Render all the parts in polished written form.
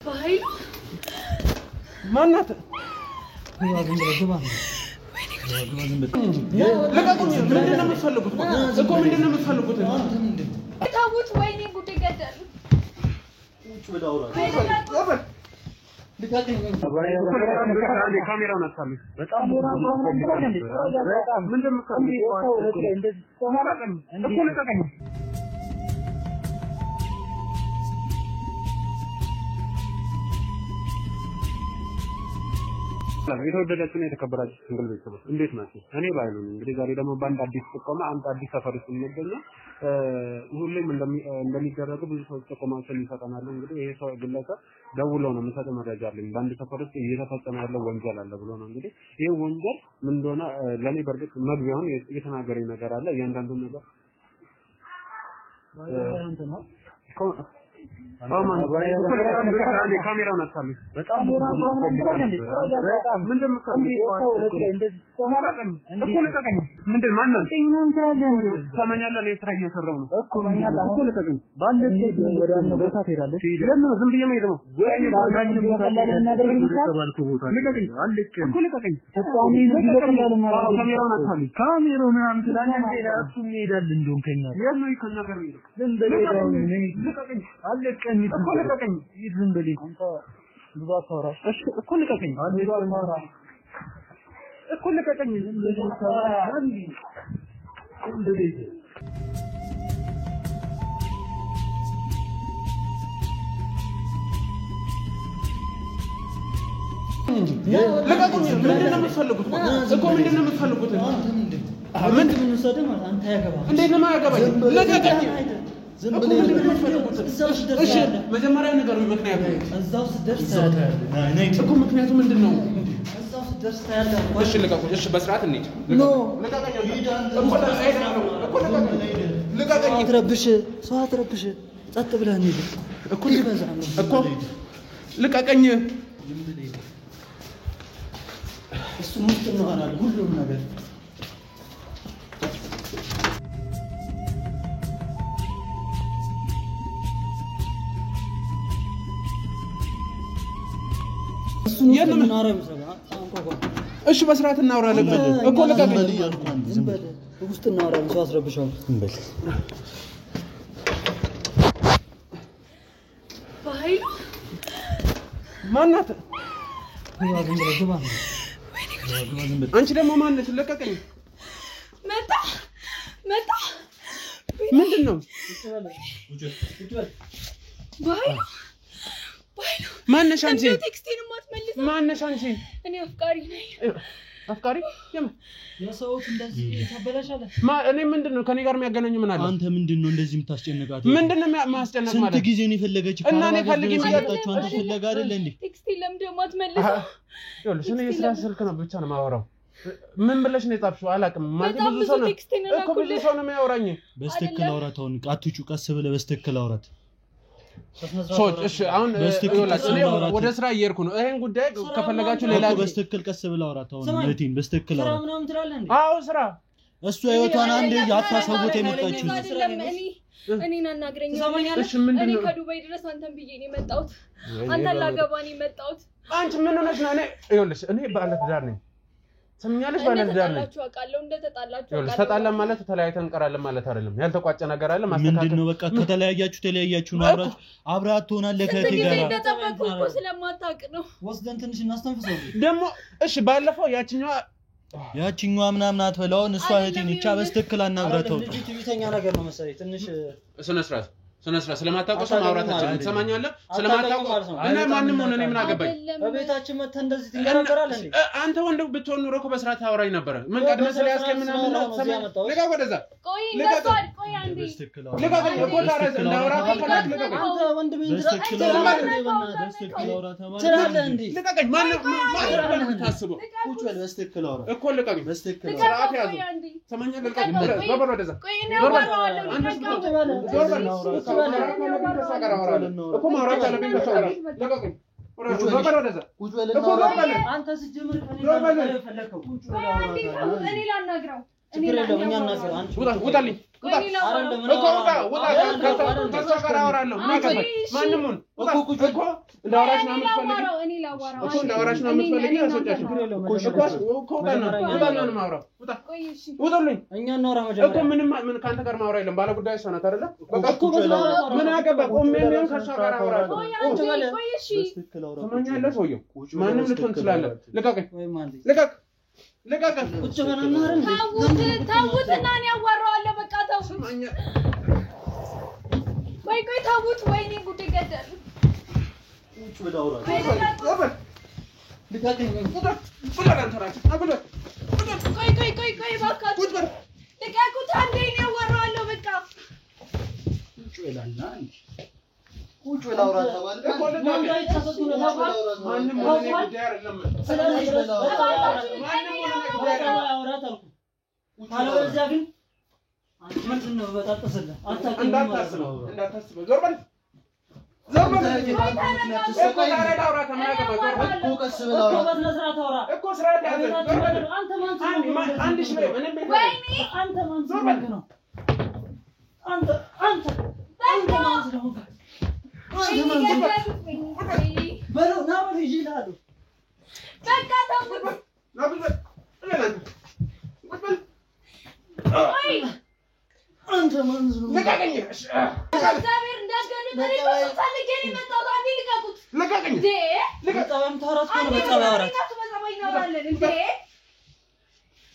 በኃይሉ ማናት ለቃቁኝ ምንድነው የምትፈልጉት እኮ ምንድነው የምትፈልጉት ታውት ወይኔ ጉድ ገደል ቁጭ ብለው አውራ ልቃቁኝ ካሜራውን አታሚ በጣም ምንድነው የምትፈልጉት እንደዚህ ተማራቀኝ እኮ ልቃቁኝ የተወደዳችሁና የተከበራችሁ ሲንግል ቤተሰቦች እንዴት ናችሁ? እኔ ባይሉ ነኝ። እንግዲህ ዛሬ ደግሞ ባንድ አዲስ ጥቆማ አንድ አዲስ ሰፈር ውስጥ እንገኛለን። ሁሌም እንደሚደረጉ ብዙ ሰዎች ጥቆማዎችን ይሰጠናሉ። እንግዲህ ይሄ ሰው ግለሰብ ደውሎ ነው የምሰጠው መረጃ አለኝ። ባንድ ሰፈር ውስጥ እየተፈጸመ ያለው ወንጀል አለ ብሎ ነው። እንግዲህ ይሄ ወንጀል ምን እንደሆነ ለኔ በርግጥ መግቢያውን የተናገረኝ ነገር አለ። እያንዳንዱን ነገር አማን ካሜራውን አታሚ በጣም ምንድነው እንደዚህ ተማራቀኝ እኮ ልቀቀኝ ምንድነው ማነው ሰማኛለህ እኔ ስራ እየሰራሁ ነው እኮ ልቀቀኝ ባለበት ወደ አንተ ቦታ ትሄዳለህ ለምን ዝም ብዬ መሄድ ነው ወይ ባጋኝ ቦታ ላይ እናደርግ ተባልኩ ቦታ ልቀቀኝ አልልቀም እኮ ልቀቀኝ ካሜራውን አታሚ ካሜራውን ምናምን ትላለህ እሱ ይሄዳል እንደውም ከኛ የምን ከነገር ነው ዝም ብለህ ልቀቀኝ አልልቀም እኮ ልቀቀኝ ዝም ብለህ አንተ ብዙ አታወራ እሺ እኮ ልቀቀኝ ብዙ አታወራ እኮ ልቀቀኝ ዝም ብለህ እንደዚህ ለቃቁኝ ምንድነው የምትፈልጉት እኮ ምንድነው የምትፈልጉት ምንድነው የምትሰደው ማለት አንተ ያገባህ እንዴት ነው ማያገባኝ ለቃቁኝ ዝም ብለህ እሺ መጀመሪያ ነገሩኝ ምክንያቱ እዛው ስደርስ እኮ ምክንያቱ ምንድነው እዛው ስደርስ ታያለህ እሺ ለቃቁኝ እሺ በስርዓት እንሂድ ለቃቁኝ ለቃቁኝ አትረብሽ ሰው አትረብሽ ጸጥ ብለህ እንሂድ እኮ ይበዛል እኮ ልቀቀኝ እሱ ሙስጥ ነው አላል ሁሉም ነገር እሱ ምን አረም ሰባ አንቆቆ እሺ በስርዓት እናወራለን እኮ ለቀቀኝ ዝም በል ውስጥ እናወራለን ሰው አስረብሻው ዝም በል በኃይሉ ማናት አንቺ ደግሞ ማን ነሽ ለቀቀኝ መጣ ምንድነው በኃይሉ ማነሽ አንቺ ቴክስቴን ማትመልስ ማነሽ አንቺ እኔ አፍቃሪ ነኝ አፍቃሪ የሰውት እንደዚህ ተበላሻለ እኔ ምንድነው ከኔ ጋር የሚያገናኘው ምን አለ አንተ ምንድነው እንደዚህ የምታስጨንቃት ምንድነው ማስጨነቅ ማለት ስንት ጊዜ ነው የፈለገች እና እኔ ፈልጊ የሚያጣጣው አንተ ፈለጋ አይደል እንዴ ቴክስቴን ለምን ደግሞ አትመልስ ይኸውልሽ እኔ የስራ ስልክ ነው ብቻ ነው የማወራው ምን ብለሽ ነው የጻፍሽው አላውቅም ማለት ብዙ ሰው ነው እኮ ብዙ ሰው ነው የሚያወራኝ በስተክል አውራታውን አትጩ ቀስ ብለህ በስተክል አውራት ሶች እሺ አሁን ወደ ስራ እየሄድኩ ነው ይሄን ጉዳይ ከፈለጋችሁ ሌላ በስተክል ቀስ ብለህ አውራታውን ለቲን በስተክል አውራት ስራ ምናምን ትላለህ እንዴ አዎ ስራ እሱ ህይወቷን አንዴ አታሳውት የመጣችው እኔን አናግረኝ እኔ ከዱባይ ድረስ አንተን ብዬ ነው የመጣሁት አንተን ላገባ ነው የመጣሁት አንቺ ምን ሆነሽ ነው ይኸውልሽ እኔ ባለትዳር ነኝ ሰምኛለሽ ባለትዳር ነኝ እንደተጣላችሁ አውቃለሁ ተጣላን ማለት ተለያይተን እንቀራለን ማለት አይደለም ያልተቋጨ ነገር አለ ማስተካከል ምንድነው በቃ ከተለያያችሁ ነው አብራችሁ ትሆናለህ ከእቴ ጋር እንደተጠበቁ እኮ ስለማታውቅ ነው ወስደን ትንሽ እናስተንፍሰው ደግሞ እሺ ባለፈው ያቺኛዋ ምናምን አትበላውን እሷ እህቴን ብቻ በስተክል አናግራተው ልጅ ትዕቢተኛ ነገር ነው መሰለኝ ትንሽ ስነ ስርዓት ስለማታውቀው ማውራታችን ትሰማኛለህ ስለማታውቀው እና ማንንም ሆነ እኔ ምን አገባኝ በቤታችን መተ እንደዚህ ትንገራገራለህ እንዴ አንተ ወንድ ብትሆን ኑሮ እኮ በስርዓት ታወራኝ ነበር ምን ቀድመህ ስለያዝከኝ ምናምን ነው ለጋ ወደዛ ቆይ አንዴ ለጋ እኮ ታረዝ እንዳወራ አንተ ወንድ ምን በስተክል ትላለህ እንዴ ለቀቀኝ ማን ታስበው ቁጭ በል በስተክል አውራ እኮ ለቀቀኝ በስተክል ስርዓት ያዙ ሰማኛለህ ለቀቀኝ ወበር ወደዛ ቆይ ነው ባለው አንተ እኮ ማውራት አለብኝ ከሰው ለቀቀኝ ወበር ወደዛ አንተ ሲጀምር ከኔ ፈለከው እኔ ላናግረው ችግር የለውም እኛ እናገር አንቺ ውጣልኝ አይደለም ውጣ ከዛ ጋር አወራለሁ ምን አገባኝ ማንንም እኮ እንዳወራሽ ነው የምትፈልጊው እኔ ላዋራው እኮ እንዳወራሽ ነው የምትፈልጊው አስወጫሽ እኮ ውጣ ነው ማውራው ውጣልኝ እኛ እናወራ መጀመሪያ እኮ ምን ካንተ ጋር ማውራ የለም ባለ ጉዳይ ሰው ናት አይደለ እኮ ምን አገባ ቆሜ ምን ከሷ ጋር አወራለሁ ሰማኛለህ ሰውዬው ማንም ልትሆን ትችላለህ ልቀቀኝ ልቀቀኝ ቁጭ በለና አይደል ታውትና እኔ አዋራዋለሁ በቃ ተው ሰማኛ ቆይ ታውት ወይኔ ጉድ ገደል ቁጭ ብለው አውራ ልቀቀኝ ቆይ ባካችሁ ልቀቁት አንዴ እኔ አዋራዋለሁ በቃ ቁጭ ብለና ቁጭ ብለው አውራ ተባለ ማን ላይ ተሰጡ ነው ማንም ጉዳይ አይደለም ስለዚህ አውራ ታልኩ አለበለዚያ ግን አንተ ምንድን ነው በጣጥሰለ እንዳታስብ ዞር በል እኮ ቀስ ብለው አውራ እኮ ስርዓት ያዘ አንተ ማን አንድ ሺህ ነው እኔ ወይኔ አንተ ማን ነው አንተ ማን ነው በለው ና በል ይላሉ በቃ ታውት አንተ ማን ነው ልቀቀኝ እግዚአብሔር እንዳገለ በሪቆ ታልገኝ መጣው አንዴ ልቀቁት ልቀቀኝ ልቀጣም ታራት ነው በጣም አወራት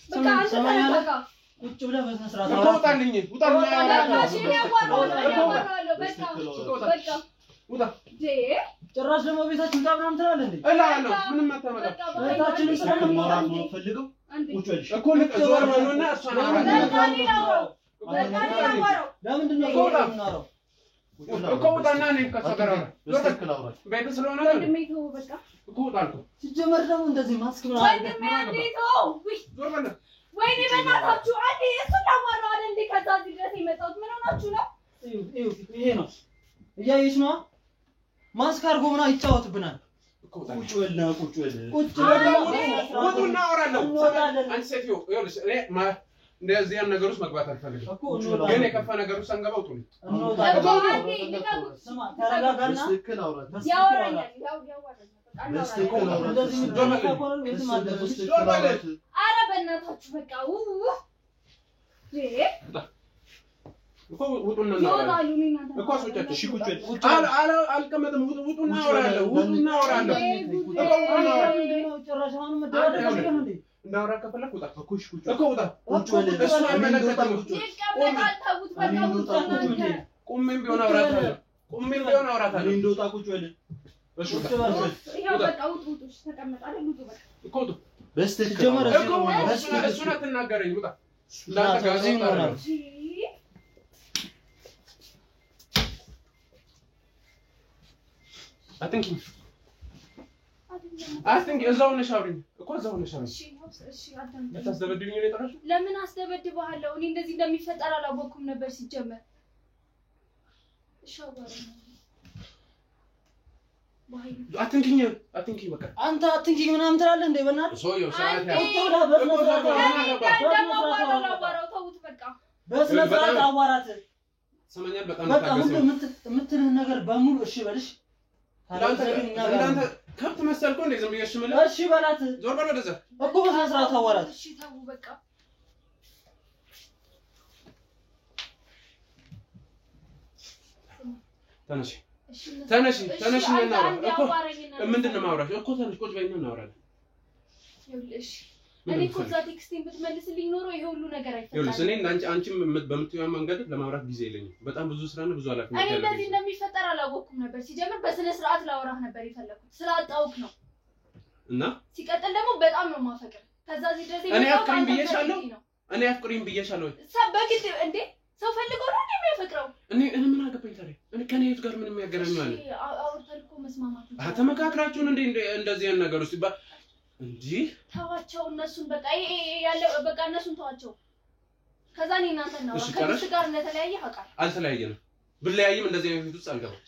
በቃ አንተ ተረጋጋ ቁጭ ብለህ በስነ ስርዓት አውራ ውጣልኝ ውጣ ጭራሽ ደግሞ ቤታችን ምናምን ትላለህ እንዴ እላለሁ ምንም አታመጣ ቤታችንን ስለማውራት ነው ፈልገው ቁጭ በልሽ እኮ ዞር በሉና እሷን ለምንድን ነው የምናወራው እኮ ውጣና ነኝ ከእሷ ጋር ቤት ስለሆነ እኮ ውጣልኩ ሲጀመር ደግሞ እንደዚህ ማስክ ምናምን ዞር በል ወይኔ በእናታችሁ አንዴ እሱን ላዋራው አይደል እንዴ ከዛ ድረስ የመጣሁት ምን ሆናችሁ ነው ይሄ ነው እያየሽ ነው ማስክ አድርጎ ምናምን ይጫወትብናል ቁጭ በልና ውጡና አወራለሁ አንቺ ሴትዮ ይኸውልሽ እኔ እንደዚህ ያን ነገር ውስጥ መግባት አልፈልግም ግን የከፋ ነገር ውስጥ አንገባው ጡኝ ስማ ተረጋጋና በስትክክል አውራ ያወራኛል አረ በእናታችሁ በቃ እኮ ውጡና እኮ አስወጫችሁ እሺ ቁጭ አልቀመጥም ውጡና አወራለሁ ጭራሻውን መደረግ ነው እንዴ እንዳወራ ከፈለክ ውጣ እኮ ውጣ እሱ አይመለከትም ቁሜም ቢሆን አውራታለሁ እንደወጣ ቁጭ በል እሺ ይሄው በቃ ውጡ ተቀመጥ አይደል ውጡ በቃ እኮ ውጡ በስትክክል እሱን አትናገረኝ ውጣ እንዳትጋዚህ ነው አትንኪ እዛው ነሽ አውሪኝ እኮ እዛው ነሽ አውሪኝ እሺ አታስደበድብኝ ነው የጠራሽው ለምን አስደበድብሃለሁ እኔ እንደዚህ እንደሚፈጠር አላወኩም ነበር ሲጀመር እሺ አወራኝ አትንኪኝ በቃ አንተ አትንኪኝ ምናምን ትላለህ እንዴ በእናትህ ሰውዬው ሰዓት በስነ ስርዓት አዋራት ሰማኛል በጣም በቃ ሁሉ የምትልህ ነገር በሙሉ እሺ በልሽ እንዳንተ ከብት መሰልኩ እንዴ ዝም ብዬሽ ምለ እሺ በላት ዞር በል ወደዛ እኮ በስነ ስርዓት አዋራት እሺ ተው በቃ ተነሽ እና እኮ ምንድነው ማውራሽ እኮ ተነሽ ቁጭ በይና እናወራለን ይኸውልሽ እኔ እኮ እዛ ቴክስቴን ብትመልስልኝ ኖሮ ይሄ ሁሉ ነገር አይፈታም ይኸውልሽ እኔ አንቺም በምትይው መንገድ ለማውራት ጊዜ የለኝም በጣም ብዙ ስራ ነው ብዙ ኃላፊነት እኔ እንደዚህ እንደሚፈጠር አላወኩም ነበር ሲጀምር በስነ ስርዓት ላወራህ ነበር የፈለኩት ስላጣውክ ነው እና ሲቀጥል ደግሞ በጣም ነው ማፈቅር ከዛ እዚህ ድረስ እኔ አፍቅሪኝ ብዬሻለሁ ሰበግድ እንዴ ሰው ፈልገው ነው የሚያፈቅረው እኔ ምን አገባኝ ታዲያ እኔ ከኔ ህይወት ጋር ምንም ያገናኘው አለ አውርተን እኮ መስማማት ተመካክራችሁን እንዴ እንደዚህ ያን ነገር ውስጥ እንዴ ተዋቸው እነሱን በቃ ያለው በቃ እነሱን ተዋቸው ከዛ እኔ እናንተ ነው ከእሱ ጋር እንደተለያየ አውቃለሁ አልተለያየንም ብለያይም እንደዚህ አይነት ህይወት ውስጥ አልገባም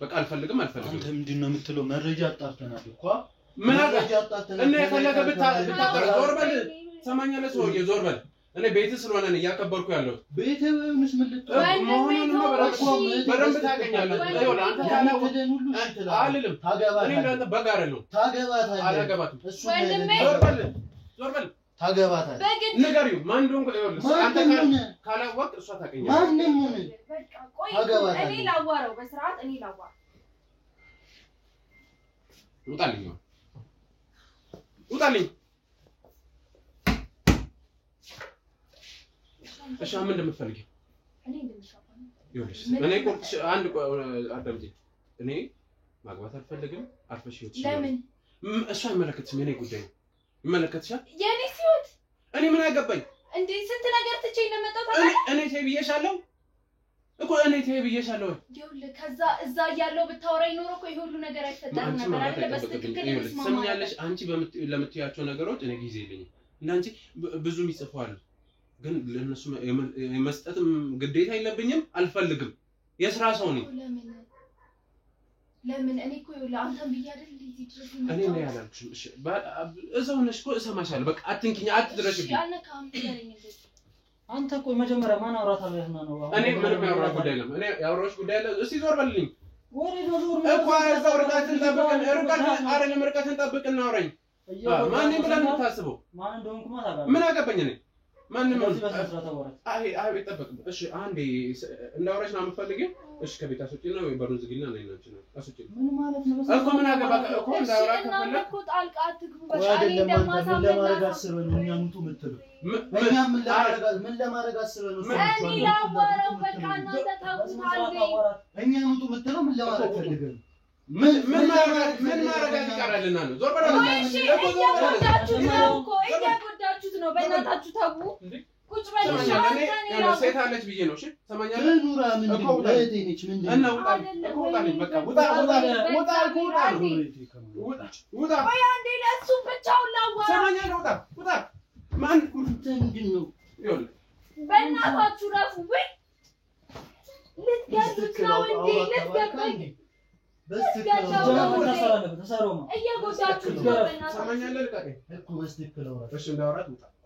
በቃ አልፈልግም አንተ ምንድነው የምትለው መረጃ አጣርተናል እኮ ምን መረጃ አጣርተናል እና የፈለገ ብታጠር ዞር በል ሰማኛለህ ሰውዬ ዞር በል እኔ ቤት ስለሆነ ነው ያከበርኩ ያለው ቤትህንስ ምን ልትሆን መሆኑን ነው በደንብ ታውቀኛለህ ይኸውልህ አንተ ታላውቀን ሁሉ አልልም እኔ እንዳንተ በግ አይደለም ታገባታለህ አላገባትም ዞር በል ታገባታለህ ንገሪው ማን እንደሆንኩ ይኸውልህ አንተ ካላወቅ እሷ ታውቀኛለህ ማንንም ሆነ በቃ ቆይ እኔ ላዋራው በስርዓት እኔ ላዋራው ውጣልኝ እሺ ምን እንደምትፈልጊ እኔ እንደምሻፈን ይኸውልሽ እኔ ቁርጥ አንድ አዳምጪ እኔ ማግባት አልፈልግም አርፈሽ ይወጥሽ ለምን እሷ አይመለከትሽም የኔ ጉዳይ ነው ይመለከትሻል የኔ ሲወት እኔ ምን አገባኝ እንዴ ስንት ነገር ትቼ እንደመጣው ታዲያ እኔ ተይብዬሻለሁ እኮ እኔ ተይብዬሻለሁ ይኸውልህ ከዛ እዛ ያለው ብታወራኝ ኖሮ እኮ ይሄ ሁሉ ነገር አይፈጠርም ነበር አይደል በስትክክል ስማኛለሽ አንቺ ለምትያቸው ነገሮች እኔ ጊዜ የለኝም እንዳንቺ ብዙም ይጽፋሉ ግን ለነሱ መስጠትም ግዴታ የለብኝም አልፈልግም የሥራ ሰው ነኝ ለምን እኔ እኮ ለአንተም ብዬ አይደል እዚህ ድረስ እኔ ነው ያላልኩሽም እሺ እዛው ነሽ እኮ እሰማሻለሁ በቃ አትንኪኝ አትድረሽብኝ ያነካም ንገረኝ እንደዚህ አንተ ቆይ መጀመሪያ ማን አውራታለህና ነው እኔ ምንም ያወራ ጉዳይ የለም እኔ ያወራሽ ጉዳይ አለ እስቲ ዞር በልልኝ ወሬ ዞር እኮ እዛው ርቀትን ጠብቅና አውራኝ ማን ነው ብለን የምታስበው ማን እንደሆንኩ ማታውቃለህ ምን አገባኝ እኔ ማንንም አይ ይጠበቅ እሺ አንዴ እንዳወራሽ ነው የምፈልገው እሺ ከቤት አስወጪና ወይ በሩን ዝግና ነኝ አንቺ ነው አስወጪ ምን ማለት ነው እኮ ምን አገባ እኮ እንዳወራ ከፈለ እኮ ጣልቃ አትግቡ በቃ እኔ እንደማሳመን ለማረግ አስበን እኛ ምንቱ ምትሉ እኛ ምን ለማረግ አስበን ነው እኔ ላዋራው በቃ እናንተ ታውቁታል እኛ ምንቱ ምትሉ ምን ለማረግ ፈልገን ምን ማረጋት ይቀራልና ነው ዞር በለው እሺ እያጎዳችሁት ነው በእናታችሁ ታቡ ቁጭ በል ሴት አለች ብዬ ነው እሺ ሰማኛለህ ኑራ ምን እህቴ ነች ምንድን ነው ውጣልኝ በቃ ውጣ ወይ አንዴ ለሱ ብቻውን ላዋራ ሰማኛለህ ውጣ ማን ምንድን ነው ይኸውልህ በእናታችሁ ረፉ ወይ ልትገዙት ነው እንዴ ልትገባኝ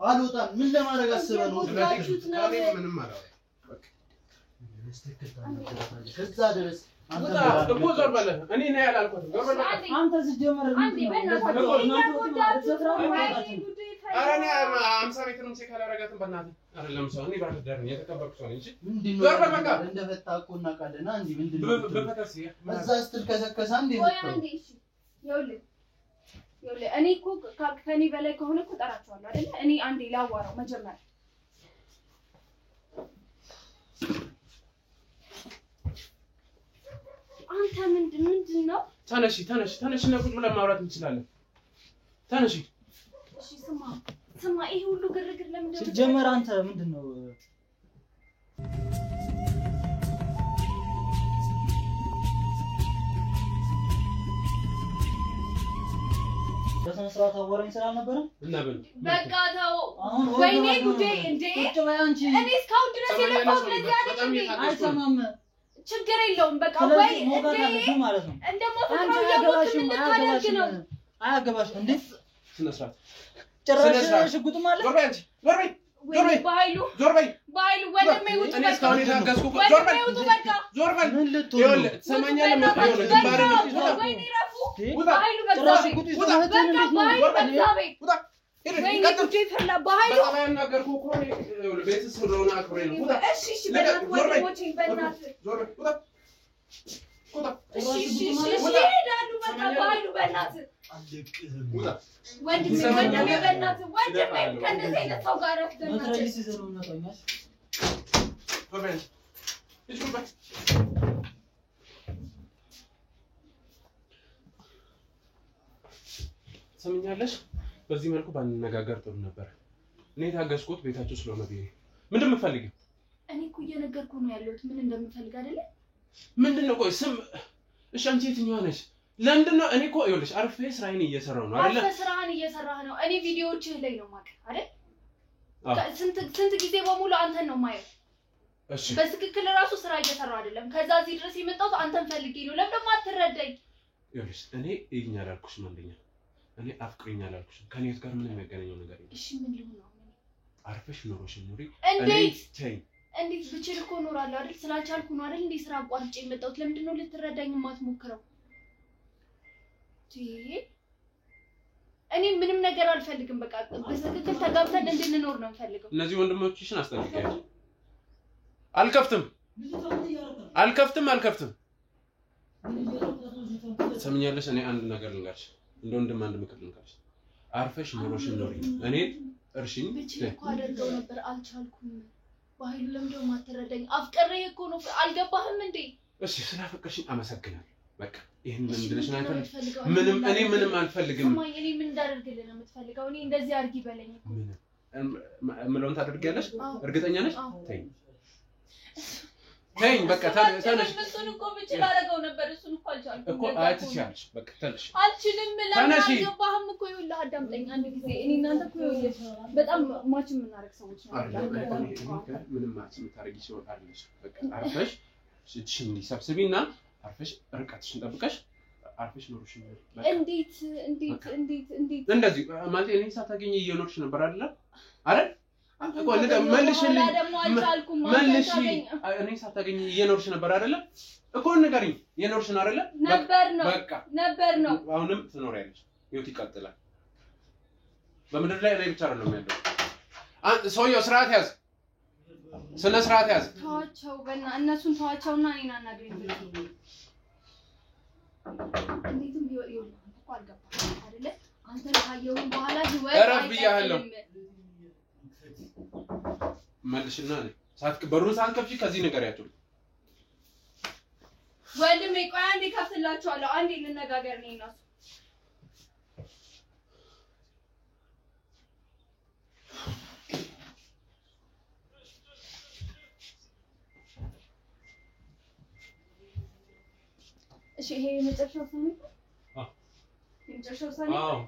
አልወጣም ምን ለማድረግ አስበህ ነው ምንም ከዛ ድረስ አንተ እኮ ዞር በለ እኔ ነኝ ያላልኩት ዞር በለ አንተ ሲጀመር አንዴ በእናትህ አራኔ 50 ሜትርም ቼክ አላረጋትም በእናትህ አይደለም ሰው እኔ ባልደር ነኝ የተከበርኩ ሰው ነኝ እንጂ ምንድነው እንደፈታቁ እናቃለና እንዴ ምንድነው በፈታስ እዛ ስትል ከሰከሳ እንዴ ነው አንዴ እሺ ይኸውልህ እኔ እኮ ከኔ በላይ ከሆነ እኮ ጠራቸዋለሁ አይደል እኔ አንዴ ላዋራው መጀመሪያ አንተ ምንድነው ተነሽ እና ቁጭ ብለን ማውራት እንችላለን ተነሽ እሺ ስማ ይሄ ሁሉ ግርግር ለምን ሲጀመር አንተ ምንድነው በስነስርዓት አወራኝ ስላልነበረ እና በቃ ተው ወይኔ ጉዴ እንዴ እኔ እስካሁን ድረስ የለፋሁት ለዚህ አይደል አይሰማም ችግር የለውም በቃ ወይ እንዴ እንደሞተው ያወቅን እንድታደርግ ነው አያገባሽም እንዴ ስነስርዓት ጭራሽ ሽጉጥ ማለት ዞር በይ አንቺ ዞር በይ ዞር በይ ባይሉ ወንድሜ ውጡ በቃ እኔ እስካሁን የታገስኩ ዞር በይ ምን ልትሆን ይኸውልህ ትሰማኛለህ ማለት ነው ግንባር ነው ወይኔ ረፉ ባይሉ በቃ ሽጉጥ ይዘህ እንዴት ነው ውጣ ወይኔ ጉዴ ፈላ ባይሉ ያናገርኩ እኮ ይኸውልህ ቤት ስለሆነ አክብሬ ነው ውጣ እሺ በእናትህ ወንድሞቼን በእናትህ ዞር በይ ውጣ እሺ ሄዳሉ በቃ ባይሉ በእናትህ ውጣ ወንድሜ በእናትህ ወንድሜ ከእንደዚህ አይነት ሰው ጋር መትረይስ ይዘህ ነው እናታኛሽ ወበል እሺ ወበል ሰምኛለሽ በዚህ መልኩ ባንነጋገር ጥሩ ነበር እኔ ታገስኩት ቤታችሁ ስለሆነ ቢሄ ምንድን የምትፈልጊው እኔ እኮ እየነገርኩህ ነው ያለሁት ምን እንደምፈልግ አይደለ ምንድነው ቆይ ስም እሺ አንቺ የትኛዋ ነሽ ለምንድነው እኔ እኮ ይኸውልሽ አርፌ ስራዬን እየሰራሁ ነው አይደል ስራህን እየሰራህ ነው እኔ ቪዲዮዎችህ ላይ ነው ማቀ አይደል ስንት ጊዜ በሙሉ አንተን ነው ማየው እሺ በትክክል ራሱ ስራ እየሰራሁ አይደለም ከዛ እዚህ ድረስ የመጣሁት አንተን ፈልጌ ነው ለምን ደግሞ አትረዳኝ ይኸውልሽ እኔ ይግኛ አላልኩሽም አንደኛ እኔ አፍቅሪኛ አላልኩሽም ከኔት ጋር ምንም የሚያገናኘው ነገር የለም እሺ ምን ሊሆን ነው አርፈሽ ኖሮሽን ኑሪ እንዴት ብችል እኮ ኖራለሁ አይደል ስላልቻልኩ ነው አይደል እንዴ ስራ አቋርጬ የመጣሁት ለምንድን ነው ልትረዳኝ የማትሞክረው እኔ ምንም ነገር አልፈልግም በቃ በትክክል ተጋብተን እንድንኖር ነው ፈልገው እነዚህ ወንድሞችሽን አስጠንቅቂያለሁ አልከፍትም ሰምኛለሽ እኔ አንድ ነገር ልንገርሽ እንደ ወንድም አንድ ምክር ልንገርሽ አርፈሽ ኖሮሽን ኑሪ እኔ እርሽኝ እኮ አደርገው ነበር አልቻልኩም ባይሉ ለምንድነው ማትረዳኝ አፍቀሬ እኮ ነው አልገባህም እንዴ እሺ ስላፈቀርሽኝ አመሰግናለሁ በቃ ይሄን ምን እንደለሽ ነው ምንም አልፈልግም ማይ እኔ ምን እንዳደርግልህ ነው የምትፈልገው እኔ እንደዚህ አርጊ በለኝ እኮ ምንም ታደርጊያለሽ እርግጠኛ ነሽ ተይኝ በቃ ተነሽ እሱን እኮ ብቻ አደረገው ነበር እሱን እኮ አልቻልኩም እኮ አይተሻለሽ በቃ ተነሽ አልችልም ለምን አልገባህም እኮ ይኸውልህ አዳምጠኝ አንድ ጊዜ እኔ እናንተ እኮ ይኸውልህ በጣም ማች የምናደርግ ሰዎች ነው ምንም ማች የምታደርጊ ሰው አይደለሽ በቃ አርፈሽ እሺን እንዲሰብስቢና አርፈሽ ርቀትሽን ጠብቀሽ አርፈሽ ኖርሽ እንዴት እንደዚህ ማለት እኔ ሳታገኝ እየኖርሽ ነበር አይደል እኮ መልሽልኝ ደግሞ አልቻልኩም እኔ ሳታገኝ እየኖርሽ ነበር አይደል እኮ ንገሪኝ እየኖርሽ ነው አይደል ነበር ነው አሁንም ትኖሪያለሽ ህይወት ይቀጥላል በምድር ላይ እኔ ብቻ አይደለም ያለው ሰውየው ስርዓት ያዝ ስነ ስርዓት ያዝ ተዋቸው በእና እነሱን ተዋቸውና እኔን አናግረኝ ብለህ እንዴትም ቢሆን እኮ አልገባም አይደለ አንተ ካየውን በኋላ ረብያለሁ መልሽና በሩን ሳትከፍቺ ከዚህ ነገር ያቸው ወንድሜ ቆይ አንዴ ከፍትላችኋለሁ አንዴ ልነጋገር ነኝ እናሱ እሺ ይሄ የመጨረሻው ሰው ነው የመጨረሻው ሰው ነው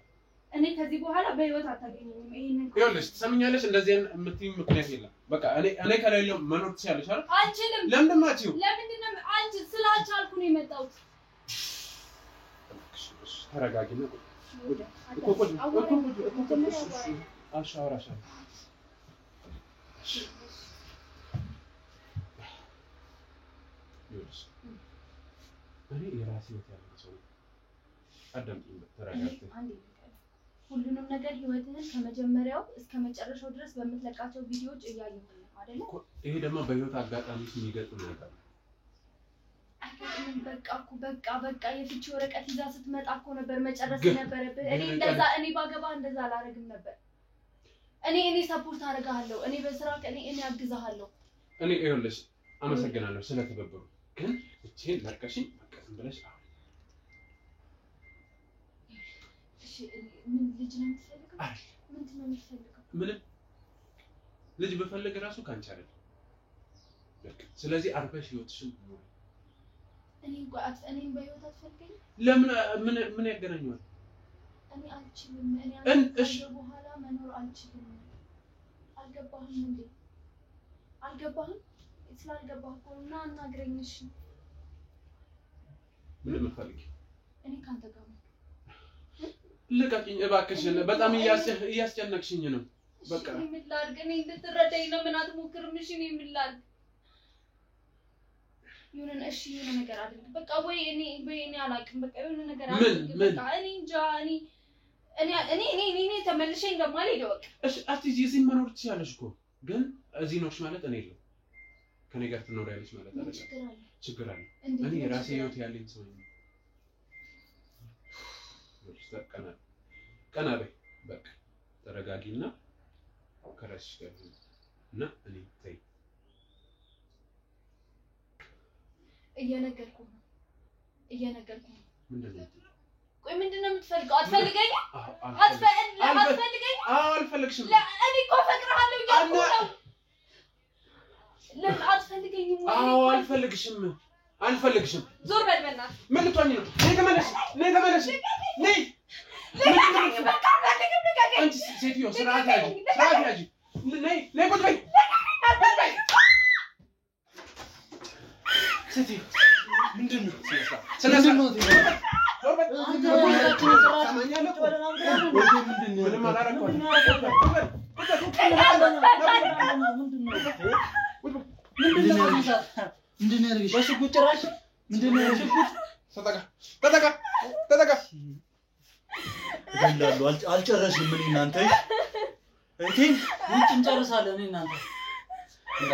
እኔ ከዚህ በኋላ በህይወት አታገኘኝም ይሄንን ይኸውልሽ ትሰምኛለሽ እንደዚህ የምትይኝ ምክንያት የለም በቃ እኔ ከሌለው መኖር ትችያለሽ አይደል አልችልም ለምንድን ነው አንቺ ስላልቻልኩ ነው የመጣሁት ተረጋጊና አሻራሻ እኔ የራሴ ወጣለሁ ሰው አዳምጪኝ ተረጋግተሽ ሁሉንም ነገር ህይወትህን ከመጀመሪያው እስከ መጨረሻው ድረስ በመትለቃቸው ቪዲዮዎች እያየሁ ነው አይደል ይሄ ደግሞ በህይወት አጋጣሚ የሚገጥም ነገር ነው በቃ የፍቺ ወረቀት ይዛ ስትመጣ እኮ ነበር መጨረስ ነበረብህ እኔ ባገባ እንደዛ አላረግም ነበር እኔ ሰፖርት አደርጋለሁ እኔ በስራ እኔ አግዛለሁ እኔ ይኸውልሽ አመሰግናለሁ ስለተበበሩ ግን እቺን ለቀሽኝ በቃ ዝም ብለሽ እሺ ምን ልጅ ነው የምትፈልገው ምንድን ነው የምትፈልገው ምንም ልጅ በፈልግ ራሱ ካንቺ አይደል በቃ ስለዚህ አርፈሽ ህይወትሽን ኑሪ እኔን በህይወት አትፈልገኝ ምን ያገናኘዋል እኔ አልችልም እሺ በኋላ መኖር አልችልም አልገባህም እንዴ አልገባህም ስላልገባህ እኮ እና አናግረኝሽ ምን የምትፈልጊ እኔ ካንተ ጋር ነው ልቀቂኝ እባክሽን በጣም እያስጨነቅሽኝ ነው በቃ ምን ላድርግ እኔ እንድትረዳኝ ነው ምን አትሞክርም እሺ እኔ ምን ላድርግ የሆነ ነገር አድርግ በቃ ወይ እኔ አላውቅም በቃ የሆነ ነገር አድርግ በቃ እኔ እንጃ እኔ ተመልሼ እንደማልሄድ በቃ እሺ አትይጂ እዚህ መኖር ትችያለሽ እኮ ግን እዚህ ነውሽ ማለት እኔ የለውም ከኔ ጋር ትኖሪያለሽ ማለት አይደለም ችግር አለ እኔ ራሴ ህይወት ያለኝ ሰው ነኝ ቀና በይ በቃ ተረጋጊና ከራስሽ ጋር እና እኔ ተይ እየነገርኩህ ነው ምንድነው ቆይ ምንድነው የምትፈልገው አትፈልገኝ አልፈልግሽም እኔ እኮ እፈቅርሃለሁ እያልኩ ነው ለምን አትፈልገኝም አልፈልግሽም ዞር በል በእናትህ ምን ልትሆኚ ነው ነይ ተመለሽ በቃ አንቺ ሴትዮ ስርዓት ያዢ ነይ ቁጭ በይ ሴትዮ ምንድነው ስለዚህ ነው ምንም አላረኩም ምንድነው ያርግሽ? በሽጉጥ ጭራሽ ምንድነው ያርግሽ? ተጠቃ እንዳሉ አልጨረስም ምን እናንተ እቴ ውጭ እንጨርሳለን እናንተ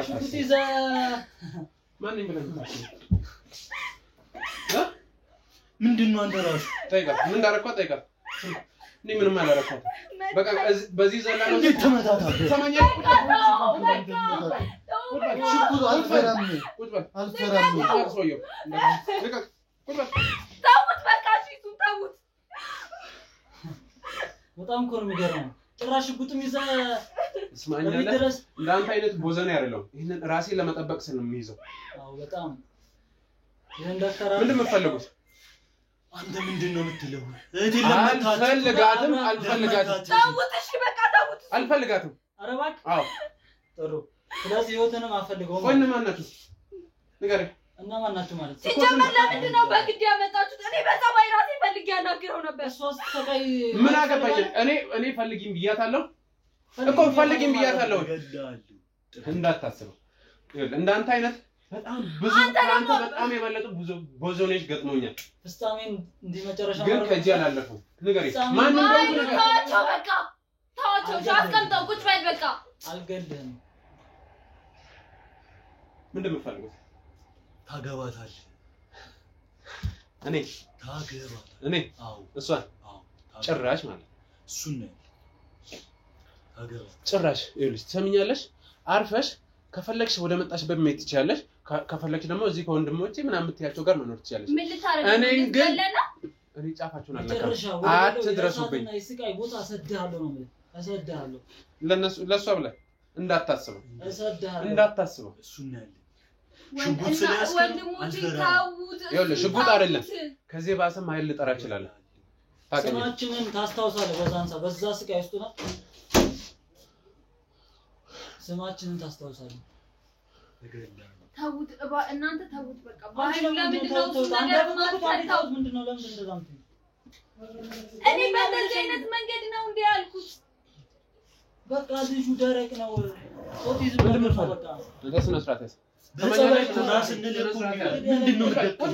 ሽጉጥ ይዛ ማን ይብለን ምንድነው አንተ ራሱ ጠይቃ ምን እንዳረኳት ጠይቃ እኔ ምንም አላረኳት በቃ በዚህ ዘላለው ተመታታ ሰማኛ ሽጉጥ አልፈራም ሰውየው ልቀቅ ተውት በቃ እሺ ተውት በጣም እኮ ነው የሚገርመው ጭራሽ ሽጉጥም ይዛ ስማኛለ እንዳንተ አይነት ቦዘኔ አይደለም ይሄንን ራሴን ለመጠበቅ ስል ነው የሚይዘው አዎ በጣም እንደከራ ምንድን ነው የምትፈልጉት አንተ ምንድነው የምትለው አልፈልጋትም ተውት እሺ በቃ ተውት አልፈልጋትም ኧረ እባክህ አዎ ጥሩ ስለዚህ ህይወትንም አፈልገው ቆይ ማን ናችሁ ንገረኝ እና ማን ናችሁ ማለት ሲጀመር ለምንድን ነው በግድ ያመጣችሁት እኔ በጸባይ ራሴ ፈልጌ ያናግረው ነበር እሷስ ተቀይ ምን አገባኝ እኔ ፈልጊኝ ብያታለሁ እኮ ፈልጊኝ ብያታለሁ እንዳታስበው እንዳንተ አይነት በጣም ብዙ አንተ በጣም የበለጡ ብዙ ቦዞኔሽ ገጥሞኛል ፍስታሜን እንዲመጨረሻ ግን ከዚህ አላለፈው ንገረኝ ማን እንደሆነ ነገር ታቸው በቃ ታቸው አስቀምጠው ቁጭ በል በቃ አልገልህም ምንድን ነው የምትፈልጉት ታገባታለህ እኔ ታገባታለህ እኔ አዎ እሷን ጭራሽ ማለት እሱን ነው ታገባ ጭራሽ ይኸውልሽ ትሰሚኛለሽ አርፈሽ ከፈለግሽ ወደ መጣሽበት መሄድ ትችያለሽ ከፈለግሽ ደግሞ እዚህ ከወንድሞቼ ምናምን የምትያቸው ጋር መኖር ትችያለሽ ምን ልታረግ እኔ ግን እኔ ጫፋችሁን አልነካም አትድረሱብኝ ስቃይ ቦታ ሰድሃለሁ ነው እሰድሃለሁ ለሷ ብለህ እንዳታስበው እሰድሃለሁ እንዳታስበው እሱን ነው ያለ ሽጉጥ ስለያዝከው ወንድሞቼ ታውት ይኸውልሽ ሽጉጥ አይደለም ከዚህ ባሰም ኃይል ልጠራ እችላለሁ ስማችንን ታስታውሳለህ በዛንሳ በዛ ስቃይ ውስጥ ነው ስማችንን ታስታውሳለህ ታውት እናንተ ታውት በቃ ባይሉ ለምንድነው ነገር ማታውት ምንድነው ለምን እንደዛም እኔ በእንደዚህ አይነት መንገድ ነው እንዴ ያልኩት በቃ ልጁ ደረቅ ነው ኦቲዝም ነው በቃ ለስነ ስርዓት ያስ በጸባይ ተናስንል ምንድነው ቁጭ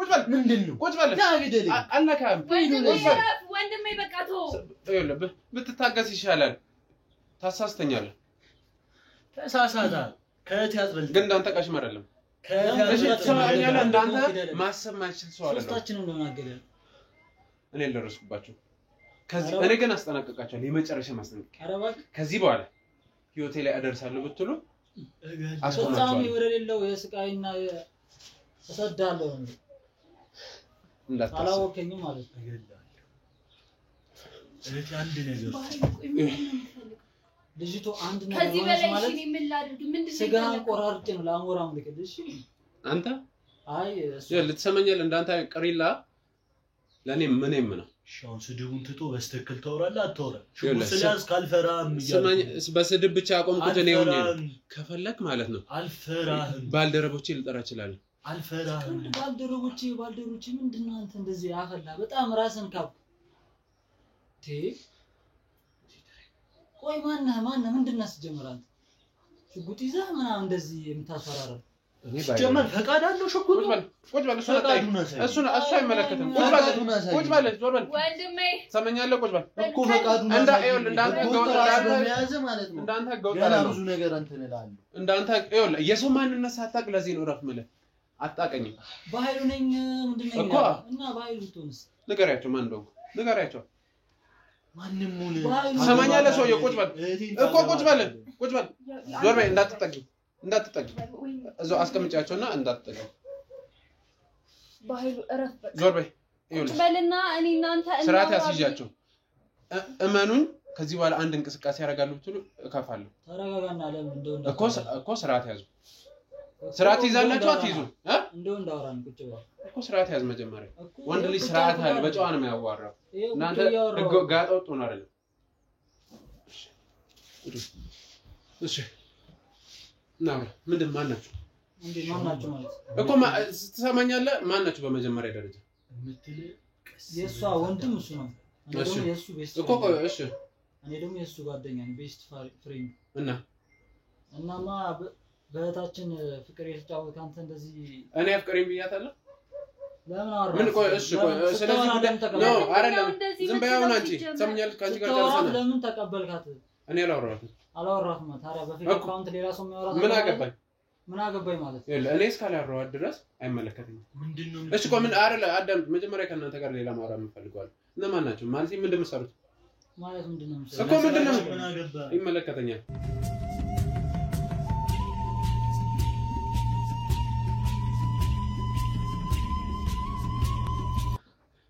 በል ምንድነው ቁጭ በል ታግደል አልነካም ወንድሜ በቃ ተው ይኸውልህ ብትታገስ ይሻላል ታሳስተኛለህ ተሳሳታ ከእት ያዝበል ግን እንዳንተ ቀሽም አይደለም እሺ ተሰማኛለህ እንዳንተ ማሰብ ማይችል ሰው አይደለም ሶስታችንን ነው ናገደል እኔ ልደርስባችሁ ከዚህ እኔ ግን አስጠናቀቃቸዋለሁ የመጨረሻ ማስጠንቀቂያ አረባክ ከዚህ በኋላ ህይወቴ ላይ አደርሳለሁ ብትሉ አስቆጣሚ ወደሌለው የስቃይና ተሰዳለሁ እንዳታስብ አላወከኝም ማለት ነው እህት አንድ ነገር ልጅቶ አንድ ነገር ከዚህ በላይ እሺ ምን ላድርግ ምንድነው ስጋን ቆራርጬ ነው ለአሞራም ልክልሽ አንተ አይ ልትሰማኛለህ እንዳንተ ቅሪላ ለኔ ምንም ነው ሻውን ስድቡን ትቶ በስተክል ተወራለህ አትወራ ስለያዝ ካልፈራም ሰማኝ በስድብ ብቻ አቆምኩት እኔ ሆኜ ከፈለክ ማለት ነው አልፈራህም ባልደረቦቼ ልጠራ እችላለሁ አልፈራህም ባልደረቦቼ ምንድነው አንተ እንደዚህ ያፈላ በጣም ራስን ካብ ቆይ ማን ምንድነው አስጀምራን ሽጉጥ ይዘህ ምናምን እንደዚህ የምታስፈራራው እኔ ባይ ጀመር ፈቃድ አለው ሽጉጥ ቁጭ በል እሱ አይመለከትም ቁጭ በል ዞር በል ወንድሜ ሰማኛለህ ቁጭ በል እኮ ፈቃዱን እንዳንተ ያዘ ማለት ነው እንዳንተ ገውጣ ነው ብዙ ነገር እንትን እላለሁ እንዳንተ ይኸውልህ የሰው ማንነት ሳታውቅ ለዚህ ነው ረፍ ማለት አጣቀኝም ባይሉ ነኝ ምንድነው እኮ እና ባይሉ ትንስ ንገሪያቸው ማን እንደሆነ ንገሪያቸው ማንንም ሙሉ ሰማኛለህ ሰውዬው ቁጭ በል እኮ ቁጭ በል ዞር በል እንዳትጠጊ እዛው አስቀምጫቸውና እንዳትጠጊ ባይሉ እረፍ ዞር በይ ቁጭ በልና እኔ እናንተ ስርዓት ያስይዣቸው እመኑኝ ከዚህ በኋላ አንድ እንቅስቃሴ ያደርጋሉ ብትሉ እከፋለሁ ተረጋጋና ለምን እንደው እኮ ስርዓት ያዙ ስርዓት ይዛላችሁ አትይዙ እንደው እንዳወራን ቁጭ በል እኮ ስርዓት ያዝ መጀመሪያ ወንድ ልጅ ስርዓት አለ በጨዋ ነው የሚያዋራው እናንተ ጋጠወጥ ነው አይደል እሺ ነው ምንድን ማን ናችሁ ማለት እኮ ትሰማኛለህ ማን ናችሁ በመጀመሪያ ደረጃ የምትል የሷ ወንድም እሱ ነው እሺ የሱ ቤት እኮ እሺ እኔ ደግሞ የሱ ጓደኛ ነኝ ቤስት ፍሬንድ እናማ በእህታችን ፍቅር የተጫወተ አንተ እንደዚህ እኔ አፍቅሬን ብያታለሁ ለምን አወራህ ምን ቆይ እሺ ቆይ ስለዚህ ጉዳይ ነው አይደለም ዝም በያውን አንቺ ሰምኛለሽ ካንቺ ጋር ጨርሰናል ለምን ተቀበልካት እኔ አላወራሁም ታዲያ በፌክ አካውንት ሌላ ሰው የሚያወራ ምን አገባኝ ማለት ይኸውልህ እኔ እስካላወራኋት ድረስ አይመለከተኝም ምንድነው እሺ ቆይ ምን አይደለ አዳምጥ መጀመሪያ ከእናንተ ጋር ሌላ ማውራት የምፈልገዋል እነማን ናቸው ማለት ምንድን ነው የምትሰሩት ማለት ምንድነው እኮ ምንድነው ይመለከተኛል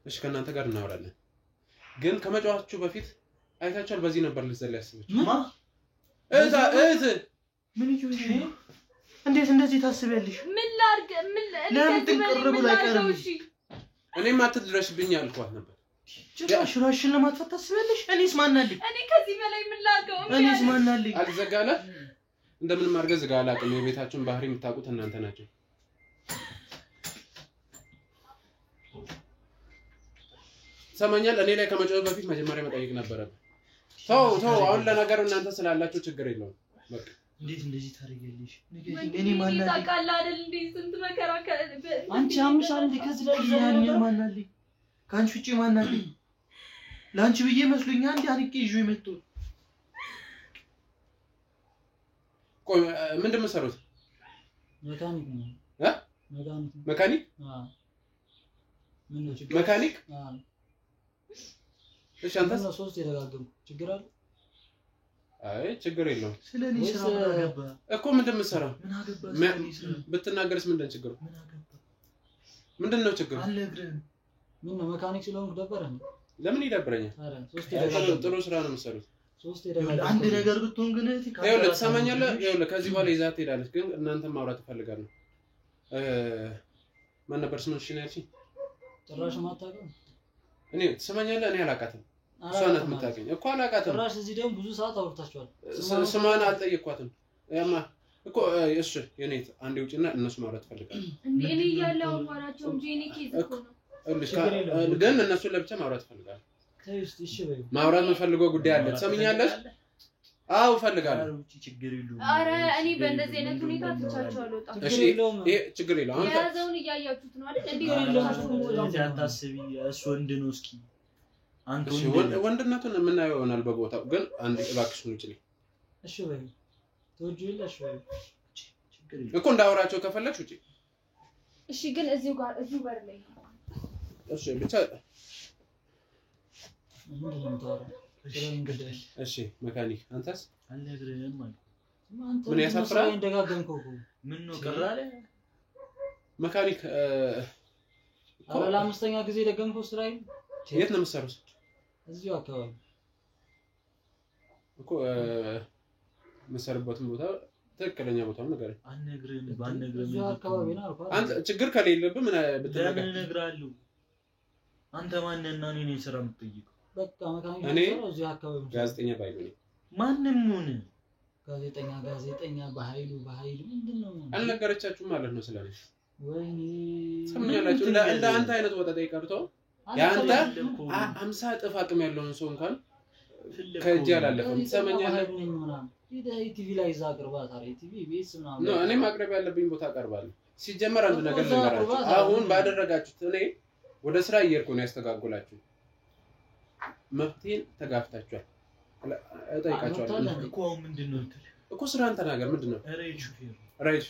እሺ ከእናንተ ጋር እናወራለን ግን ከመጫወታችሁ በፊት አይታችኋል በዚህ ነበር ልዘል ያስበች ምን ይሁን እንዴት እንደዚህ ታስበልሽ ምን ላርግ ምን ለምን ትቀርቡ ላይ ቀርም እኔም አትድረሽብኝ አልኳት ነበር ጭራሽ ራሽን ለማጥፋት ታስበልሽ እኔስ ማናልኝ እኔ ከዚህ በላይ ምን ላርገው እኔስ ማናልኝ አልዘጋለ እንደምን ማርገዝ ጋር አላቅም የቤታችን ባህሪ የምታውቁት እናንተ ናችሁ ሰማኛል እኔ ላይ ከመጫወት በፊት መጀመሪያ መጠየቅ ነበረብህ ተው አሁን ለነገሩ እናንተ ስላላችሁ ችግር የለውም በቃ እንዴት እንደዚህ ታረጋለሽ እኔ ማናልኝ ታውቃለህ አይደል እንዴ ስንት መከራ አንቺ አምሻል እንዴ ከዚህ ላይ ያኔ ማናልኝ ካንቺ ውጪ ማናልኝ ላንቺ ብዬ መስሉኛ እንዴ አንቄ ይዤ መጥቶ ቆይ ምንድን ነው የምትሰሩት መካኒክ ነው መካኒክ ምን ነው ችግር መካኒክ እሺ አንተ ሶስት የተጋገምኩ ችግር አለ አይ ችግር የለውም ስለኔ ስራ አገባ እኮ ምንድን ነው የምትሰራው ምን አገባ ብትናገርስ ምንድን ችግሩ ምንድን ነው ችግሩ አልነግርህም ምን ነው መካኒክ ስለሆንኩ ደበረኝ ለምን ይደብረኛል አረ ሶስት የተጋገምኩ ጥሩ ስራ ነው የምትሰሩት ሶስት የተጋገምኩ አንድ ነገር ብትሆን ግን ይኸውልህ ትሰማኛለህ ይኸውልህ ከዚህ በኋላ ይዛት ትሄዳለች ግን እናንተ ማውራት እፈልጋለሁ ማን ነበር ስምሽ ነው ያልሽኝ ጭራሽ ማታውቀው እኔ ትሰማኛለህ እኔ አላውቃትም እሷ ናት የምታውቀኝ እኮ አላውቃትም ጭራሽ እዚህ ደግሞ ብዙ ሰዓት አውርታችኋል ስሟን አልጠየኳትም ያማ እኮ እሺ የኔት አንዴ ውጪና እነሱ ማውራት እፈልጋለሁ እኔ እያለሁ አማራቸው እንጂ እኔ ኬዝ እኮ ነው ግን እነሱ ለብቻ ማውራት እፈልጋለሁ እሺ በይ ማውራት የምፈልገው ጉዳይ አለ ትሰሚኛለሽ አው እፈልጋለሁ ችግር የለውም አረ እኔ በእንደዚህ አይነት ሁኔታ ትቻቸው አልወጣም እሺ ይሄ ችግር የለውም አንተ ያዘውን እያያችሁት ነው አይደል እንዴ አታስቢ እሱ ወንድ ነው እስኪ አንተ ወንድነቱን የምናየው ይሆናል በቦታው ግን አንድ እባክሽን ውጪልኝ እሺ በይ ተወጂልሽ በይ ችግር የለውም እኮ እንዳወራቸው ከፈለግሽ ውጪ እሺ ግን እዚሁ በር ላይ እሺ ብቻ እሺ መካኒክ አንተስ አልነግርህም ማለት ምን ያሳፍራል እንደጋገምከው ምን ነው ቀራለ መካኒክ አረ ለአምስተኛ ጊዜ ደገምከው ስራይ የት ነው የምትሰሩት እዚሁ አካባቢ እኮ የምትሰሩበትን ቦታ ትክክለኛ ቦታው ነገር አልነግርህም ባልነግርህም እዚሁ አካባቢ ነው አልኩ አንተ ችግር ከሌለብህ ምን ብትነግረኝ እነግርሃለሁ አንተ ማንነና እኔ ነኝ ስራ የምትጠይቀው በቃ መካኒክ ነው እዚሁ አካባቢ ጋዜጠኛ ባይሆን ማንንም ሆነ ጋዜጠኛ በኃይሉ ምንድነው አልነገረቻችሁም ማለት ነው ስለዚህ ወይኔ ሰምኛላችሁ እንደ አንተ አይነት ወጣት ይቀርቶ ያንተ 50 እጥፍ አቅም ያለውን ሰው እንኳን ከእጅ ያላለፈም ሰምኛለህ ቲቪ ላይ ዛቅርባ ታሪ ቲቪ ቤስ ምናምን ነው እኔ ማቅረብ ያለብኝ ቦታ አቀርባለሁ ሲጀመር አንድ ነገር ልንገራችሁ አሁን ባደረጋችሁት እኔ ወደ ስራ እየሄድኩ ነው ያስተጋግላችሁ መፍትሄን ተጋፍታችኋል እጠይቃችኋለሁ እኮ ምንድነው እኮ ስራን ተናገር ምንድነው ራይድ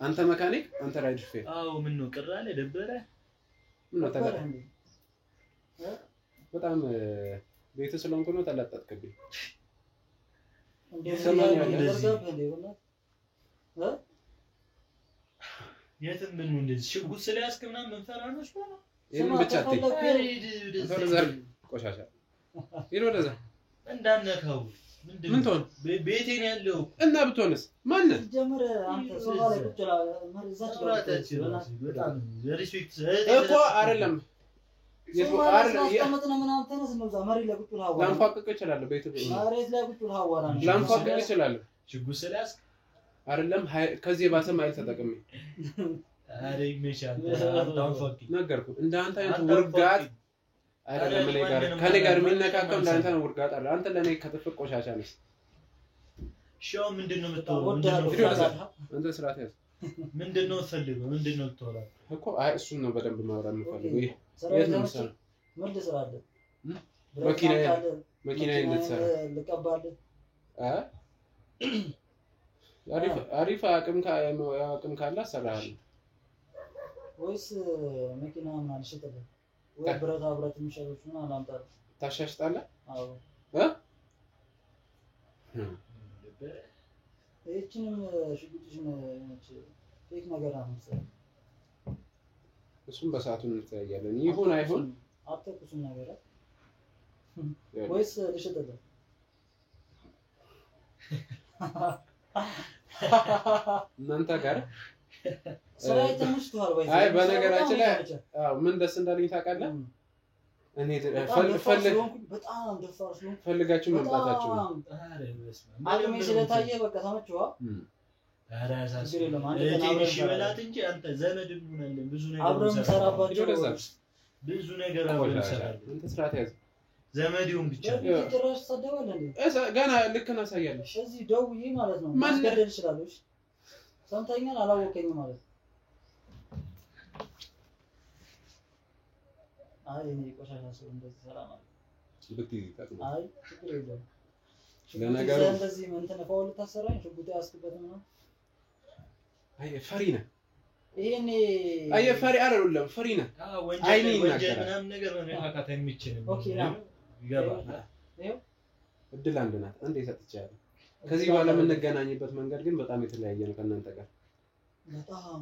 አንተ መካኒክ አንተ ራይድ ሹፌር አዎ ምን ነው ቀራለ ደበረ ምን ተጋራ በጣም ቤት ስለሆንኩ ነው ተላጣጥከብኝ የትም ምን ነው እንደዚህ ሽጉጥ ስለያዝክ ምናምን መንፈራኖች ነው ይሄን ብቻ ተይ ቆሻሻ ይሄ ወደዛ እንዳነካው ምን ትሆን ቤቴን ያለው እና ብትሆንስ ማን ጀመረ አንተ ሶፋ ላይ ቁጭ ብላ መርዛች በጣም ሪስፔክት እኮ አይደለም ያስቀመጥነው ምናምን ተነስ ነው ዛሬ ላይ ቁጭ ብላ ሀዋራ ላንፋቅቅ ይችላል ቤት መሬት ላይ ቁጭ ብላ ሀዋራ ነው ላንፋቅቅ ይችላል ሽጉጥ ስለያዝክ አይደለም ከዚህ ባሰም አይል ተጠቅሜ አሬ ይመሻል ታንፋቂ ነገርኩ እንደ አንተ አይነት ውርጋት አይደለም እኔ ጋር ከኔ ጋር የሚነካከው እንዳንተ ነው ውርጋጥ አለ አንተ ለኔ ከጥፍቅ ቆሻሻ ነህ ሻው ምንድነው የምትወራው አንተ ስርዓት ያዝ ምንድነው ፈልገው ምንድነው የምትወራው እኮ አይ እሱን ነው በደንብ ማውራት የምፈልገው ይሄ የት ነው ሰራ ምን ትሰራለህ መኪናዬ እንድትሰራ ልቀባለህ አሪፍ አቅም ካለ አሰራሃለሁ ወይስ መኪና ምናምን ሸጠለህ ወይ ብረት የሚሸጡት ምናምን አላምጣለህ ታሻሽጣለህ አዎ እቺንም ሽጉጥሽን ፌክ ነገር አመሰለኝ እሱም በሰዓቱ እንተያያለን ይሁን አይሁን አትኩስም ነገር ወይስ ልሸጠለህ እናንተ ጋር ሰራይ ተምስተዋል ወይ አይ በነገራችን ላይ አዎ ምን ደስ እንዳለኝ ታውቃለህ እኔ በጣም ደፋር ስለሆንኩ ፈልጋችሁ መምጣታችሁ አቅሜ ስለታየ በቃ ተመችዋ አራሳስ እቴንሽ ይበላት እንጂ አንተ ዘመድም ሆነልን ብዙ ነገር አብረን ሰራባቸው ብዙ ነገር አብረን ሰራለን አንተ ስርዓት ያዝ ዘመዲውን ብቻ ጭራሽ ተሰደባለ እንዴ ገና ልክ ነው አሳያለሁ እዚህ ደውዬ ማለት ነው ማስገደል ይችላልሽ ሰምተኛል አላወቀኝም ማለት አይ እኔ ቆሻሻ ሰው እንደዚህ ሰላም አለ ልትይ ታጥማ አይ ችግር የለም ለነገሩ እንደዚህ እንትን ፋውል ታሰራኝ ሽጉጥ ያስክበት ነው አይ ፈሪ ነህ ይሄኔ አይ ፈሪ አይደለም ፈሪ ነህ ወንጀል ምናምን ነገር መነካካት የሚችል ኦኬ ይገባል ይሄው እድል አንድ ናት እንዴ ሰጥቻለሁ ከዚህ በኋላ የምንገናኝበት መንገድ ግን በጣም የተለያየ ነው ከእናንተ ጋር በጣም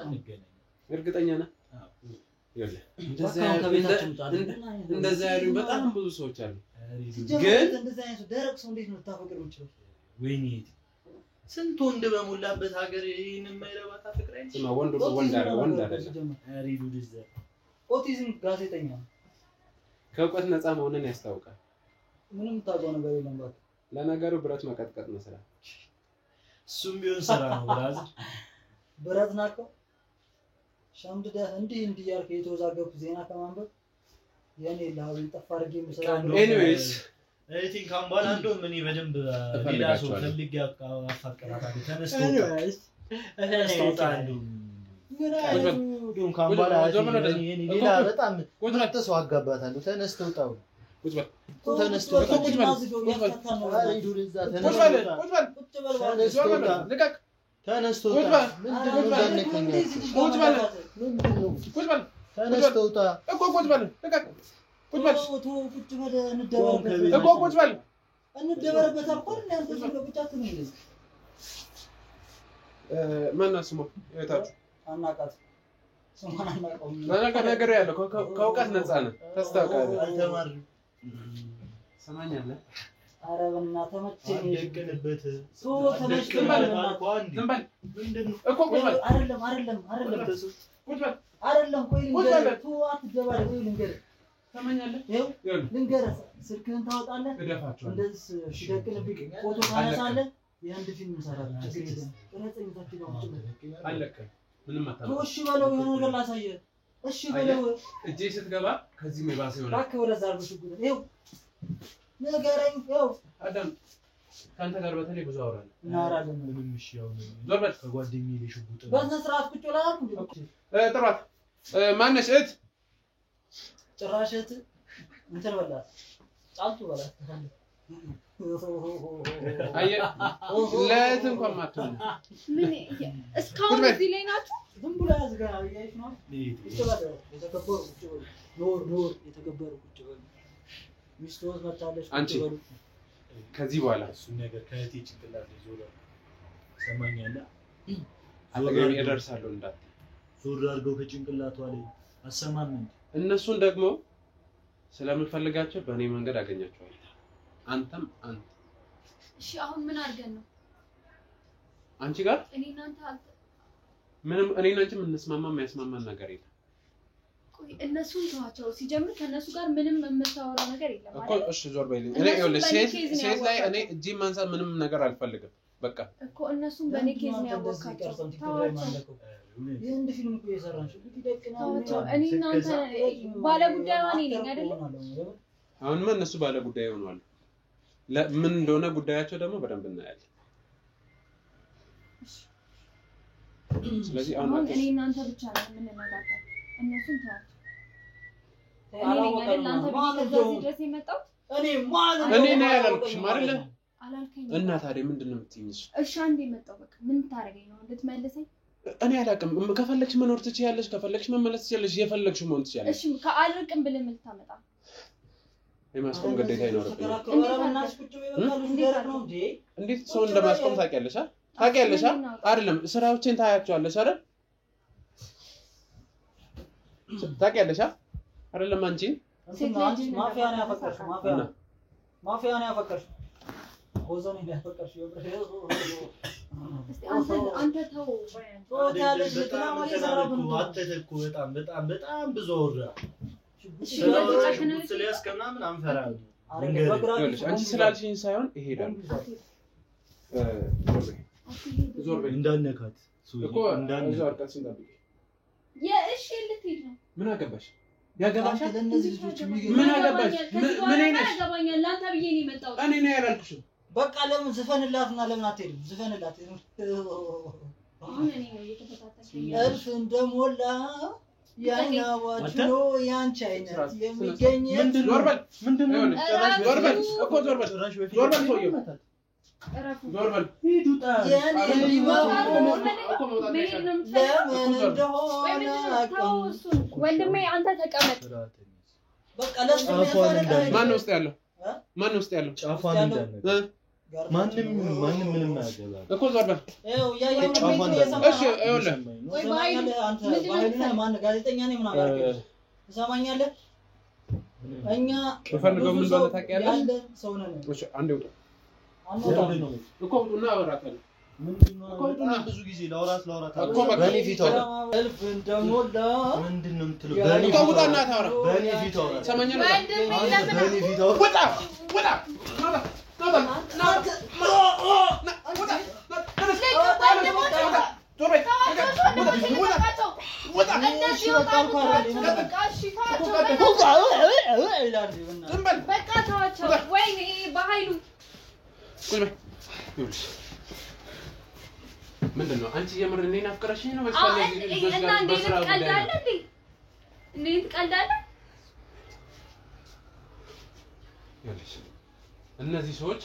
እንገናኝ እርግጠኛ ነህ አዎ ይኸውልህ እንደዛ ያሉኝ በጣም ብዙ ሰዎች አሉ ግን እንደዛ አይነት ደረቅ ሰው እንዴት ነው ታፈቅር የምችለው ወይኔ ስንት ወንድ በሞላበት ሀገር ይሄን የማይረባ ታፈቅራለች ስማ ወንድ አይደለም አሪዱ ልጅ ኦቲዝም ጋዜጠኛ ከእውቀት ነፃ መሆንን ያስታውቃል ምንም ታውቀው ነገር የለም ባክ ለነገሩ ብረት መቀጥቀጥ ነው ስራ እሱም ቢሆን ስራ ነው ብራዘር ብረት ናቀው ሻምድዳ እንዲህ ያርክ የተወዛገቡ ዜና ከማንበብ የኔ ላውን ጠፋርጌ መስራት ኤኒዌይስ አይ ቲንክ አምባላ እንደውም እኔ በደንብ ሌላ ሰው ፈልጌ አፋቀራታለሁ ተነስቶ እንደውም ካምባላ ሌላ በጣም ተሰው አጋባታለሁ ተነስተው ጣው ተነስተው ተነስተው ምንድነው እንዳነከኝ ቁጭ በል ተነስተውታ እኮ ቁጭ በል ልቀቅ ቁጭ በል እንደበረበት አልቆል እናንተ ዝም ብቻት ነው እንዴ ማን አስሞ እታችሁ አናቃት ሰማና አናቀው ነገር ያለው ከእውቀት ነፃ ነህ ተስተካከለ አልተማር ሰማኛለህ አረብና ተመቸኝ ይቀልበት ተመቸኝ ዝም በል ምንድነው እኮ ቁጭ በል አይደለም ቁጭ በል አይደለም ቆይ ልንገር አትገባል ወይ ልንገር ሰማኛለህ ይኸው ልንገር ስልክህን ታወጣለህ እደፋቸዋለሁ እንደዚህ ሽደቅልብኝ ፎቶ ታነሳለህ የአንድ ፊልም እንሰራለን ችግር የለም ረጸኝ ታችሁ ነው አለቀ ምንም አታውቅም እሺ በለው የሆነ ነገር ላሳየህ እሺ በለው እጄ ስትገባ ከዚህ መባስ ይሆናል እባክህ ወደዛ አድርገው ሽጉጥ ይኸው ንገረኝ ይኸው አዳም ካንተ ጋር በተለይ ብዙ አወራለሁ እናወራለን ምንም እሺ ያው ዞር በል ከጓደኛዬ ለሽጉጥ በስነ ስርዓት ቁጭ ብለሃል ጥራት ማነሽ እህት ጭራሽ እህት እንትን በላት ጫልቱ በላት አየህ ለእህት እንኳን ማትሆን ምን እስካሁን እዚህ ላይ ናችሁ ዝም ብሎ ያዝጋና ያይሽ ነው ቁጭ በል የተከበሩ ቁጭ በል ኖር የተከበሩ ቁጭ በል ሚስቶስ መጣለች ቁጭ በሉ ከዚህ በኋላ እሱ ነገር ከእህቴ ጭንቅላት ይዞላ ሰማኛለህ አጠገቤ እደርሳለሁ እንዳት ዞር አድርገው ከጭንቅላቷ ላይ አሰማም እንዴ እነሱን ደግሞ ስለምፈልጋቸው በእኔ መንገድ አገኛቸዋለሁ አንተም አንተ እሺ አሁን ምን አድርገን ነው አንቺ ጋር እኔና አንተ ምንም እኔና አንቺ የምንስማማ የሚያስማማን ነገር የለም ቆይ እነሱን ተዋቸው ሲጀምር ከነሱ ጋር ምንም የምታወራው ነገር የለም እኮ እሺ ዞር በይልኝ እኔ ይኸውልሽ ሴት ላይ እኔ እጄ ማንሳት ምንም ነገር አልፈልግም በቃ እኮ እነሱም በኔ ኬዝ ነው ያወቃቸው የእንድ ፊልም እኮ እየሰራን ነው ይደቅና እኔ እናንተ ባለ ጉዳይ ማን ነኝ አይደል አሁን ምን እነሱ ባለ ጉዳይ ሆነዋል ለምን እንደሆነ ጉዳያቸው ደግሞ በደንብ እናያለን ስለዚህ አሁን እኔ እናንተ ብቻ ነው የምንነጋገር እነሱን ተዋቸው እኔ እናንተ ድረስ የመጣው እኔ ነው ያላልኩሽ አይደል አላልከኝ እና ታዲያ ምንድነው የምትይኝሽ እሺ አንዴ መጣው በቃ ምን ታረጋኝ ነው እንድትመልሰኝ እኔ አላውቅም ከፈለግሽ መኖር ትችያለሽ ከፈለግሽ መመለስ ትችያለሽ የፈለግሽው መሆን ትችያለሽ እሺ ከአልርቅም ብለህ ምን ታመጣ የማስቆም ግዴታ ይኖርብኛል እንዴት ሰው እንደማስቆም ታውቂያለሽ ታውቂያለሽ አይደለም ስራዎችን ታያቸዋለሽ አይደል ታውቂያለሽ አይደለም አንቺ ማፊያ ነው ያፈቀርሽ ማፊያ ነው ያፈቀርሽ ሆዞን ያፈቀርሽ አንተ ተው ታለሽ ድራማ እየሰራሁ አትተኩ በጣም ብዙ ወራ ስለያስከና ምን አንፈራው አንቺ ስላልሽኝ ሳይሆን ይሄዳል ዞር በይ እንዳነካት እኮ እንዳነካት ሲንዳብኝ የእሺ ልትሄድ ነው ምን አገባሽ ያገባሻል ለነዚህ ልጆች ምን አገባሽ ምን ነሽ ያገባኛል ላንተ ብዬ ነው የመጣው እኔ ነው ያላልኩሽ በቃ ለምን ዝፈንላትና ለምን አትሄድም ዝፈንላት አሁን እኔ ነው እየተፈታተሽ እልፍ እንደሞላ ያናዋቹ ያንቺ አይነት የሚገኝ ምንድነው ዞርበል እኮ ዞርበል ሰውዬው ዞርበል ሂዱታ ለምን ወንድሜ አንተ ተቀመጥ በቃ ለምን ማን ነው ውስጥ ያለው ጫፋን እንዳለ ማንም ምንም አያገባ እኮ ዞርበል ጫፋን እሺ ይኸውልህ ወይ ባይሉ አንተ ባይሉና ማን ጋዜጠኛ ነኝ ምን አላርገኝ ሰማኛለህ እኛ ፈልገው ምን እንደሆነ ታውቂያለሽ ያለ ሰው ነን እሺ አንዴ ውጣ እኮ እና አወራታለሁ ምንድነው ብዙ ጊዜ ላውራት እኮ በኔ ፊት አውራ እልፍ እንደሞላ ምንድነው የምትለው እኮ ውጣና ታወራ በኔ ፊት አውራ ሰማኛለህ በኔ ፊት አውራ ውጣ ምንድነው አንቺ የምር እኔን አፍቅረሽኝ ነው ወይስ እና እንዴት ቀልዳለህ እንዴት ቀልዳለህ ይኸውልሽ እነዚህ ሰዎች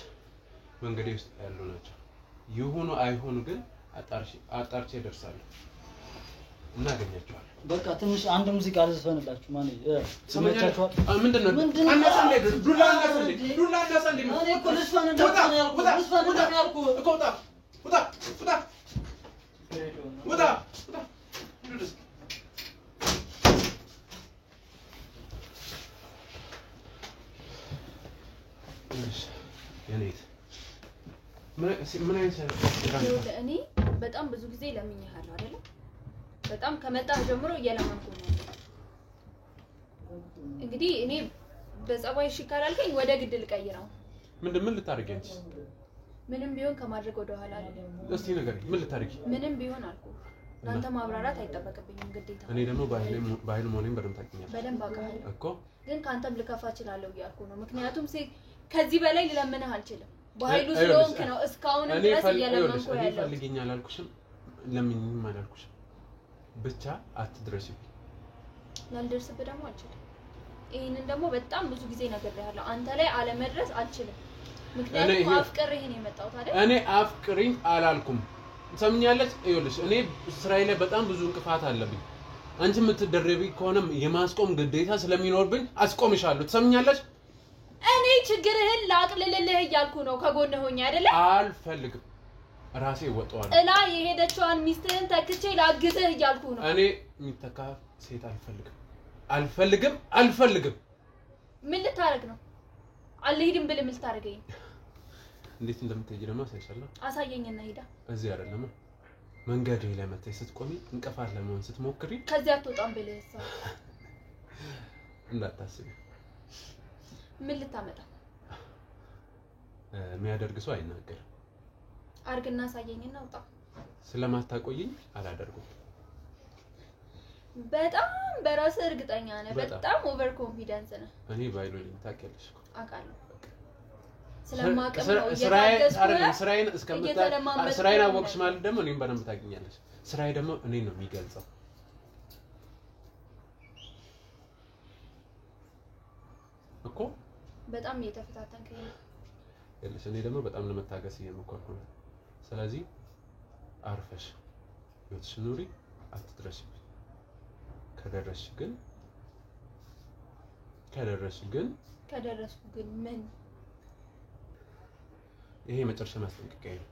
መንገዴ ውስጥ ያሉ ናቸው ይሁኑ አይሁኑ ግን አጣርቼ ደርሳለሁ እናገኛቸዋለን በቃ ትንሽ አንድ ሙዚቃ ልዝፈንላችሁ ማለት ሰማኛችሁ ምንድነው አናሳንዴ ዱላ አናሳንዴ እኔ እኮ ልዝፈንላችሁ ያልኩ እኮ ውጣ ምን አይነት እኔ በጣም ብዙ ጊዜ ለምኜሃለሁ አይደል በጣም ከመጣህ ጀምሮ እየለመንኩ ነው እንግዲህ እኔ በጸባይ እሺ ካላልከኝ ወደ ግድ ልቀይረው ምን ልታርጊ አንቺ ምንም ቢሆን ከማድረግ ወደ ኋላ አይደለም እስቲ ነገር ምን ልታርጊ ምንም ቢሆን አልኩ አንተ ማብራራት አይጠበቅብኝም ግዴታ እኔ ደግሞ ባይል ሞኔን በደንብ ታውቂኛለሽ በደንብ አውቃለሁ እኮ ግን ካንተም ልከፋ እችላለሁ እያልኩ ነው ምክንያቱም ከዚህ በላይ ልለምንህ አልችልም ባይሉ ስለሆንክ ነው እስካሁን ድረስ እየለመንኩ ያለው ፈልጊኝ አላልኩሽም ለምንም አላልኩሽም ብቻ አትድረሽብኝ ላልደርስብህ ደግሞ አልችልም ይሄንን ደግሞ በጣም ብዙ ጊዜ ነግሬሃለሁ አንተ ላይ አለመድረስ አልችልም ምክንያቱም አፍቅርህ ነው የመጣሁት አይደል እኔ አፍቅሪኝ አላልኩም ሰምኛለች ይኸውልሽ እኔ እስራኤል ላይ በጣም ብዙ እንቅፋት አለብኝ አንቺ የምትደረቢ ከሆነም የማስቆም ግዴታ ስለሚኖርብኝ አስቆምሻለሁ ትሰምኛለሽ እኔ ችግርህን ላቅልልልህ እያልኩ ነው ከጎንህ ሆኜ አይደለ አልፈልግም ራሴ ወጣዋለሁ እላ የሄደችዋን ሚስትህን ተክቼ ላግዝህ እያልኩ ነው እኔ የሚተካ ሴት አልፈልግም ምን ልታረግ ነው አልሄድም ብል ምን ልታረገኝ እንዴት እንደምትሄጂ ደግሞ አሳይሻለሁ አሳየኝና ሄዳ እዚህ አይደለም መንገድ ላይ መተሽ ስትቆሚ እንቅፋት ለመሆን ስትሞክሪ ከዚያ አትወጣም ብለህሳ እንዳታስቢ ምን ልታመጣ የሚያደርግ ሰው አይናገርም አርግና ሳየኝና አውጣ ስለማታቆይኝ አላደርጉም በጣም በራስ እርግጠኛ ነህ በጣም ኦቨር ኮንፊደንስ ነህ እኔ ባይሎኝ ታውቂያለሽ አውቃለሁ ስለማቀም ነው ስራዬን እስከምታ ስራዬን አወቅሽ ማለት ደግሞ እኔም በደንብ ታውቂኛለሽ ስራዬ ደግሞ እኔ ነው የሚገልጸው እኮ በጣም እየተፈታተንከኝ ነው እልሽ እኔ ደግሞ በጣም ለመታገስ እየሞከርኩ ነው ስለዚህ አርፈሽ ወጥሽ ኑሪ አትድረሽ ከደረስኩ ግን ምን ይሄ መጨረሻ ማስጠንቀቂያ ነው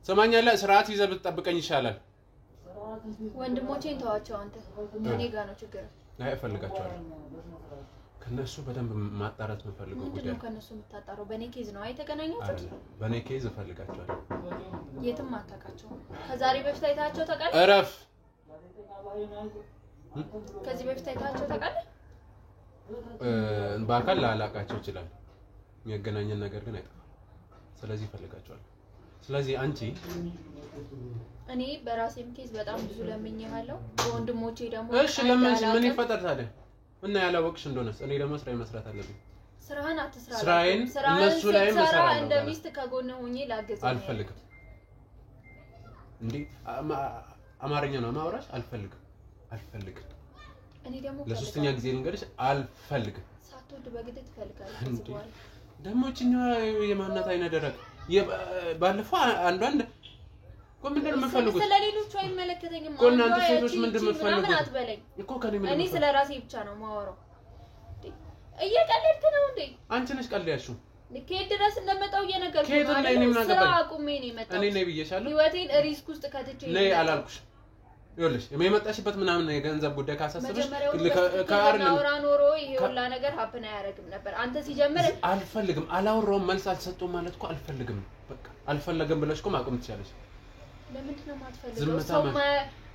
ሰማኛለህ ስርዓት ይዘህ ብትጠብቀኝ ይሻላል ወንድሞቼን ተዋቸው አንተ እኔ ጋር ነው ችግር አይ እፈልጋቸዋለሁ ከነሱ በደንብ ማጣራት መፈልገው ጉዳይ ምንድነው ከነሱ የምታጣራው በኔ ኬዝ ነው አይተገናኛችሁት በኔ ኬዝ እፈልጋቸዋለሁ የትም አታውቃቸው ከዛሬ በፊት አይታቸው ታውቃለህ እረፍ ከዚህ በፊት አይታቸው ታውቃለህ በአካል ላላቃቸው ይችላል የሚያገናኘን ነገር ግን አይጠፋም ስለዚህ እፈልጋቸዋለሁ ስለዚህ አንቺ እኔ በራሴም ኬዝ በጣም ብዙ ለምኜሃለሁ ወንድሞቼ ደግሞ እሺ ለምን ምን ይፈጠር ታዲያ እና ያላወቅሽ እንደሆነስ እኔ ደግሞ ስራዬ መስራት አለብኝ ስራህን አትስራ ስራዬን እነሱ ላይ መስራት እንደ ሚስት ከጎነ ሆኜ ላገዝ አልፈልግም እንዴ አማርኛ ነው ማውራሽ አልፈልግም እኔ ደግሞ ለሶስተኛ ጊዜ ልንገርሽ አልፈልግም ሳትወድ በግድ ትፈልጋለህ ሲባል ደግሞ እቺኛው የማናት አይነ ደረቅ ባለፈው አንዷን ኮምንደር መፈልጉት ስለሌሎቹ አይመለከተኝም ኮናንተ ሴቶች ምንድን መፈልጉት አትበለኝ እኮ ከኔ ምን እኔ ስለራሴ ብቻ ነው ማወራው እየቀለድክ ነው እንዴ አንቺ ነሽ ቀልያችሁ ከየት ድረስ እንደመጣው እየነገርኩ ነው ስራ አቁሜ ነው የመጣው እኔ ነኝ ብዬሻለሁ ህይወቴን ሪስክ ውስጥ ከተቼ ነይ አላልኩሽ ይኸውልሽ የመጣሽበት ምናምን የገንዘብ ጉዳይ ካሳሰበሽ ከአርለም ኖሮ ይሄውላ ነገር ሀፕን አያረግም ነበር አንተ ሲጀምር አልፈልግም አላወራውም መልስ አልሰጠውም ማለት እኮ አልፈልግም በቃ አልፈለገም ብለሽ እኮ ማቆም ትችያለሽ ለምንድን ነው የማትፈልገው ሰው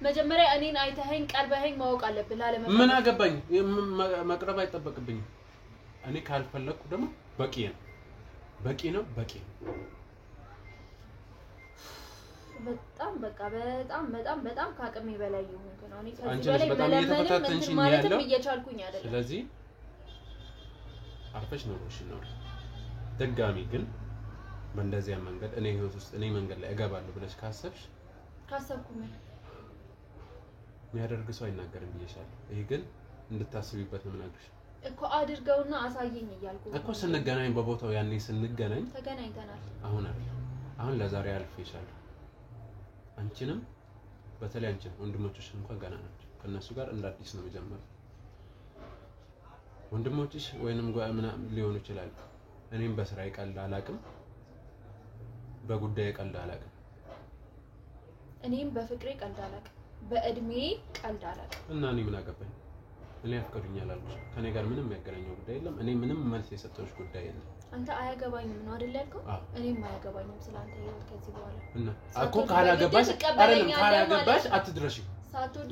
መጀመሪያ እኔን አይተኸኝ ቀርበኸኝ ማወቅ አለብህ ላለመፈለግ ምን አገባኝ መቅረብ አይጠበቅብኝም እኔ ካልፈለኩ ደግሞ በቂ ነው በጣም በቃ በጣም ካቅሜ በላይ ይሆንኩ ነው እኔ ከዚህ በላይ በጣም እየተፈታተንሽኝ ያለው እየቻልኩኝ አይደለም ስለዚህ አርፈሽ ነው ደጋሚ ግን በእንደዚያ መንገድ እኔ ህይወት ውስጥ እኔ መንገድ ላይ እገባለሁ ብለሽ ካሰብኩ ምን የሚያደርግ ሰው አይናገርም ብዬሻለሁ ይሄ ግን እንድታስቢበት ነው የምናገርሽ እኮ አድርገውና አሳየኝ እያልኩ እኮ ስንገናኝ በቦታው ያኔ ስንገናኝ ተገናኝተናል አሁን ለዛሬ አልፌሻለሁ አንቺንም በተለይ አንቺ ወንድሞችሽ እንኳን ገና ናቸው ከነሱ ጋር እንደ አዲስ ነው መጀመር ወንድሞችሽ ወይንም ምናምን ሊሆኑ ይችላል እኔም በስራዬ ቀልድ አላቅም በጉዳይ ቀልድ አላቅም እኔም በፍቅሬ ቀልድ አላቅም በእድሜ ቀልድ አላቅም እና እኔ ምን አገባኝ እኔ አፍቀዱኛል አልኩሽ ከኔ ጋር ምንም የሚያገናኘው ጉዳይ የለም እኔ ምንም መልስ የሰጠሁሽ ጉዳይ የለም አንተ አያገባኝም ነው አይደል ያልከው እኔም አያገባኝም ስላንተ ህይወት ከዚህ በኋላ እና እኮ ካላገባሽ አትድረሺ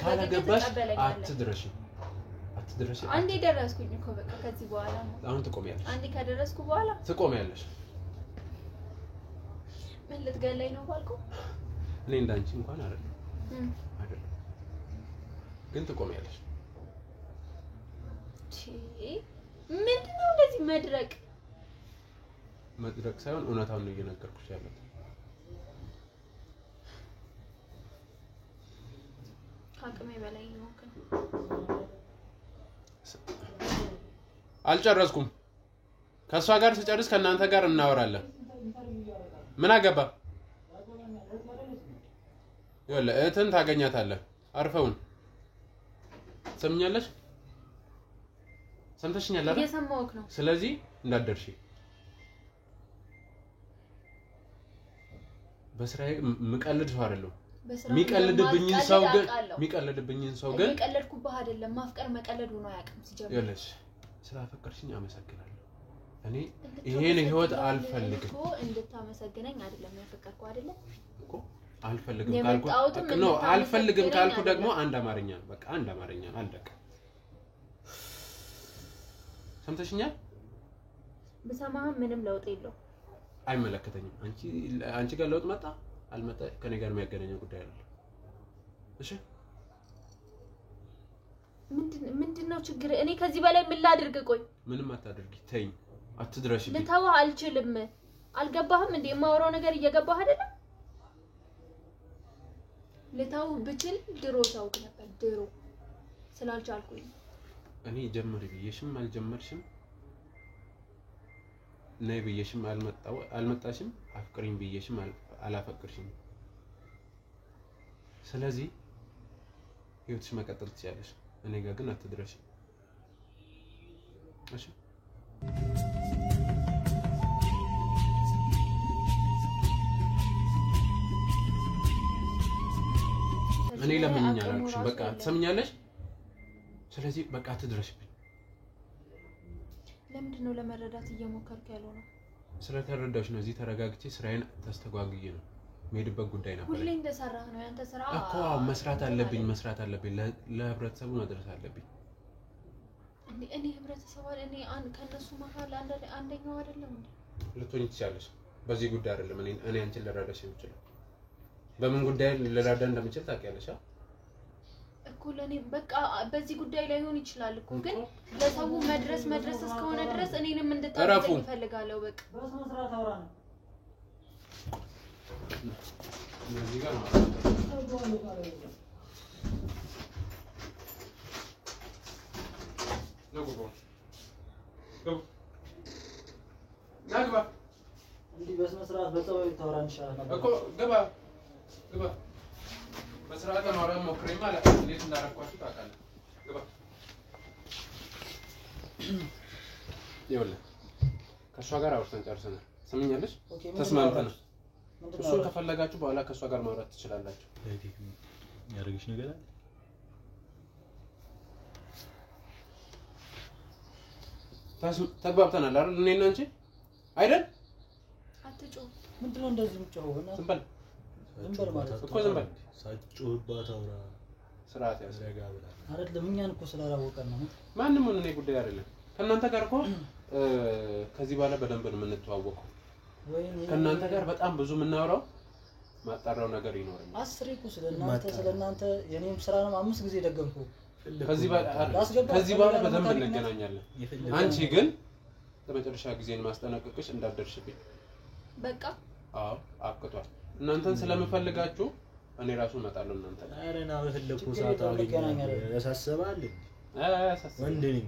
ካላገባሽ አትድረሺ አንዴ ደረስኩኝ እኮ በቃ ከዚህ በኋላ አሁን ትቆሚያለሽ አንዴ ከደረስኩ በኋላ ትቆሚያለሽ ምን ልትገለኝ ነው ባልኩ እኔ እንዳንቺ እንኳን አይደለም ግን ትቆሚያለሽ ምንድነው እንደዚህ መድረቅ ሳይሆን እውነታውን ነው እየነገርኩሽ ያለው አቅሜ በላይ ነው አልጨረስኩም ከሷ ጋር ስጨርስ ከናንተ ጋር እናወራለን ምን አገባ ይወለ እህትን ታገኛታለህ አርፈውን ሰምኛለሽ ሰምተሽኛል አይደል እየሰማሁህ ነው ስለዚህ እንዳትደርሺ በስራዬ ምቀልድ ሰው አይደለም የሚቀልድብኝን ሰው ግን የሚቀልድኩብህ አይደለም ማፍቀር መቀለድ ሆኖ አያውቅም ሲጀምር ይኸውልሽ ስላፈቀርሽኝ አመሰግናለሁ እኔ ይሄን ህይወት አልፈልግም እኮ እንድታመሰግነኝ አይደለም ያፈቀርኩ አይደለም እኮ አልፈልግም ካልኩ ደግሞ አንድ አማርኛ በቃ አንድ አማርኛ አለቀ ሰምተሽኛል በሰማህ ምንም ለውጥ የለው አይመለከተኝም አንቺ ጋር ለውጥ መጣ አልመጣ ከኔ ጋር የሚያገናኘው ጉዳይ አይደለም እሺ ምንድነው ችግር እኔ ከዚህ በላይ ምን ላድርግ ቆይ ምንም አታድርጊ ተይ አትድረሽብኝ ልተው አልችልም አልገባህም እንዴ የማወራው ነገር እየገባህ አይደለም ልተው ብችል ድሮ ታውቅ ነበር ድሮ ስላልቻልኩኝ እኔ ጀመር ብዬሽም አልጀመርሽም ነይ ብዬሽም አልመጣሽም አፍቅሪኝ ብዬሽም አላፈቅርሽም ስለዚህ ህይወትሽ መቀጠል ትችያለሽ እኔ ጋር ግን አትድረሽ እሺ እኔ ለምንኛ አልኩሽ በቃ ትሰምኛለሽ ስለዚህ በቃ አትድረሽብኝ ለምንድነው ለመረዳት እየሞከርክ ያለው ነው ስለተረዳሽ ነው እዚህ ተረጋግቼ ስራዬን ተስተጓግዬ ነው መሄድበት ጉዳይ ነበር ሁሌ እንደሰራህ ነው ያንተ ስራ እኮ መስራት አለብኝ ለህብረተሰቡ መድረስ አለብኝ እኔ ህብረተሰቡ እኔ ከነሱ መሃል አንደኛው አይደለም እንዴ ልትሆኚ ትችያለሽ በዚህ ጉዳይ አይደለም እኔ አንቺን ልረዳሽ የምችለው በምን ጉዳይ ልረዳ እንደምችል ታውቂያለሽ እኮ ለኔ በቃ በዚህ ጉዳይ ላይ ሆን ይችላል እኮ ግን ለሰው መድረስ እስከሆነ ድረስ እኔንም እንድታደርገኝ እፈልጋለሁ በቃ በስነ ስርዓት አውራ ነው እዚህ ጋር ነው ናግባ እንዴ በስነ ስርዓት በጸባይ ታወራ እንሻላ ነበር እኮ ገባ በስርዓት ማውራት ሞክረኝ ማለት እንዴት እንዳረኳችሁ ታውቃለህ ገባ ይኸውልህ ከሷ ጋር አውርተን ጨርሰናል ስምኛለሽ ተስማምተናል እሱን ከፈለጋችሁ በኋላ ከሷ ጋር ማውራት ትችላላችሁ ያረግሽ ነገር አለ ተግባብተናል አይደል እኔና አንቺ አይደል አትጮህ ምንድነው እንደዚህ የምትጮኸውና ዝም በል ማለት እኮ ዝም በል ሳትጮህባት አውራ ስርዓት ያዘጋብላ አይደለም እኛን እኮ ስላላወቀን ነው ማንንም እኔ ጉዳይ አይደለም ከናንተ ጋር እኮ ከዚህ በኋላ በደንብ ነው የምንተዋወቀው ከናንተ ጋር በጣም ብዙ የምናወራው ማጣራው ነገር ይኖርኛል አስሬ እኮ ስለናንተ የኔም ስራ ነው 5 ጊዜ ደገምኩ ከዚህ በኋላ በደንብ እንገናኛለን አንቺ ግን ለመጨረሻ ጊዜን ማስጠነቀቅሽ እንዳደርሽብኝ በቃ አዎ አቅቷል እናንተን ስለምፈልጋችሁ እኔ ራሱ እመጣለሁ እናንተ አረና በፈለኩ ሰዓት አገኛለሁ ያሳስባል ወንድ ነኝ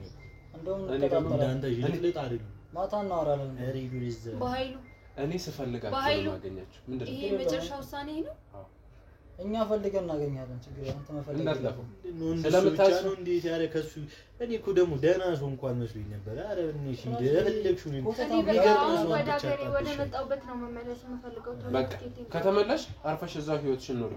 እንደውም እኔ ደግሞ እንዳንተ ይልጥ አይደለም ማታ እናወራለን ሪዱ ይዘ በኃይሉ እኔ ስፈልጋችሁ ማገኛችሁ ምንድነው ይሄ መጨረሻ ውሳኔ ነው እኛ ፈልገን እናገኛለን ችግር አንተ መፈልገን እንዳትለፉ ስለምታስቡ እንዴት ያለ ከሱ እኔ እኮ ደግሞ ደህና ሰው እንኳን መስሎኝ ነበር አረ እነሺ እንደፈለግሽው ነው ወደ መጣውበት ነው መመለስ የምፈልገው በቃ ከተመለሽ አርፈሽ እዛው ህይወትሽን ኑሪ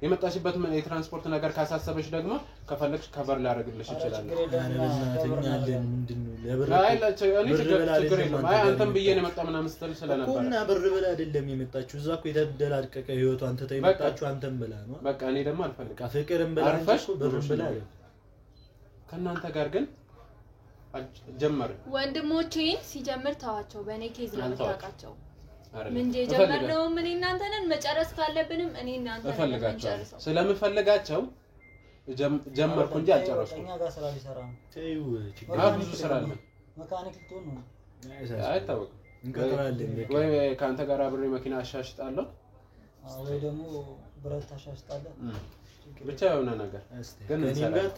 የመጣሽበት ምን የትራንስፖርት ነገር ካሳሰበሽ ደግሞ ከፈለግሽ ከቨር ላደርግልሽ ይችላል እናተኛለን ምንድነው ለብር አይ ችግር የለም አይ አንተም ብዬ ነው የመጣ ምናምን ስትል ስለነበር እና ብር ብላ አይደለም የመጣችሁ እዛ እኮ የተደላቀቀ ህይወቱ አንተ ተይመጣችሁ አንተም ብላ ነው በቃ እኔ ደግሞ አልፈልግም ፍቅርም ብላ አርፈሽ ብርም ብላ ከናንተ ጋር ግን ጀመር ወንድሞቼን ሲጀምር ታዋቸው በእኔ ኬዝ ነው የምታውቃቸው ምን ጀመርነው ምን እናንተንን መጨረስ ካለብንም እኔ እናንተን እንጨርሰው ስለምፈልጋቸው ጀመርኩ እንጂ አልጨረስኩም እኛ ጋር ስራ ሊሰራ ነው ተይው ችግር ብዙ ስራ አለ መካኒክ ልትሆን ነው አይታወቅም እንቀጥራለን ወይ ካንተ ጋር አብሬ መኪና አሻሽጣለሁ ወይ ደግሞ ብረት ታሻሽጣለህ ብቻ የሆነ ነገር ግን እንሰራለን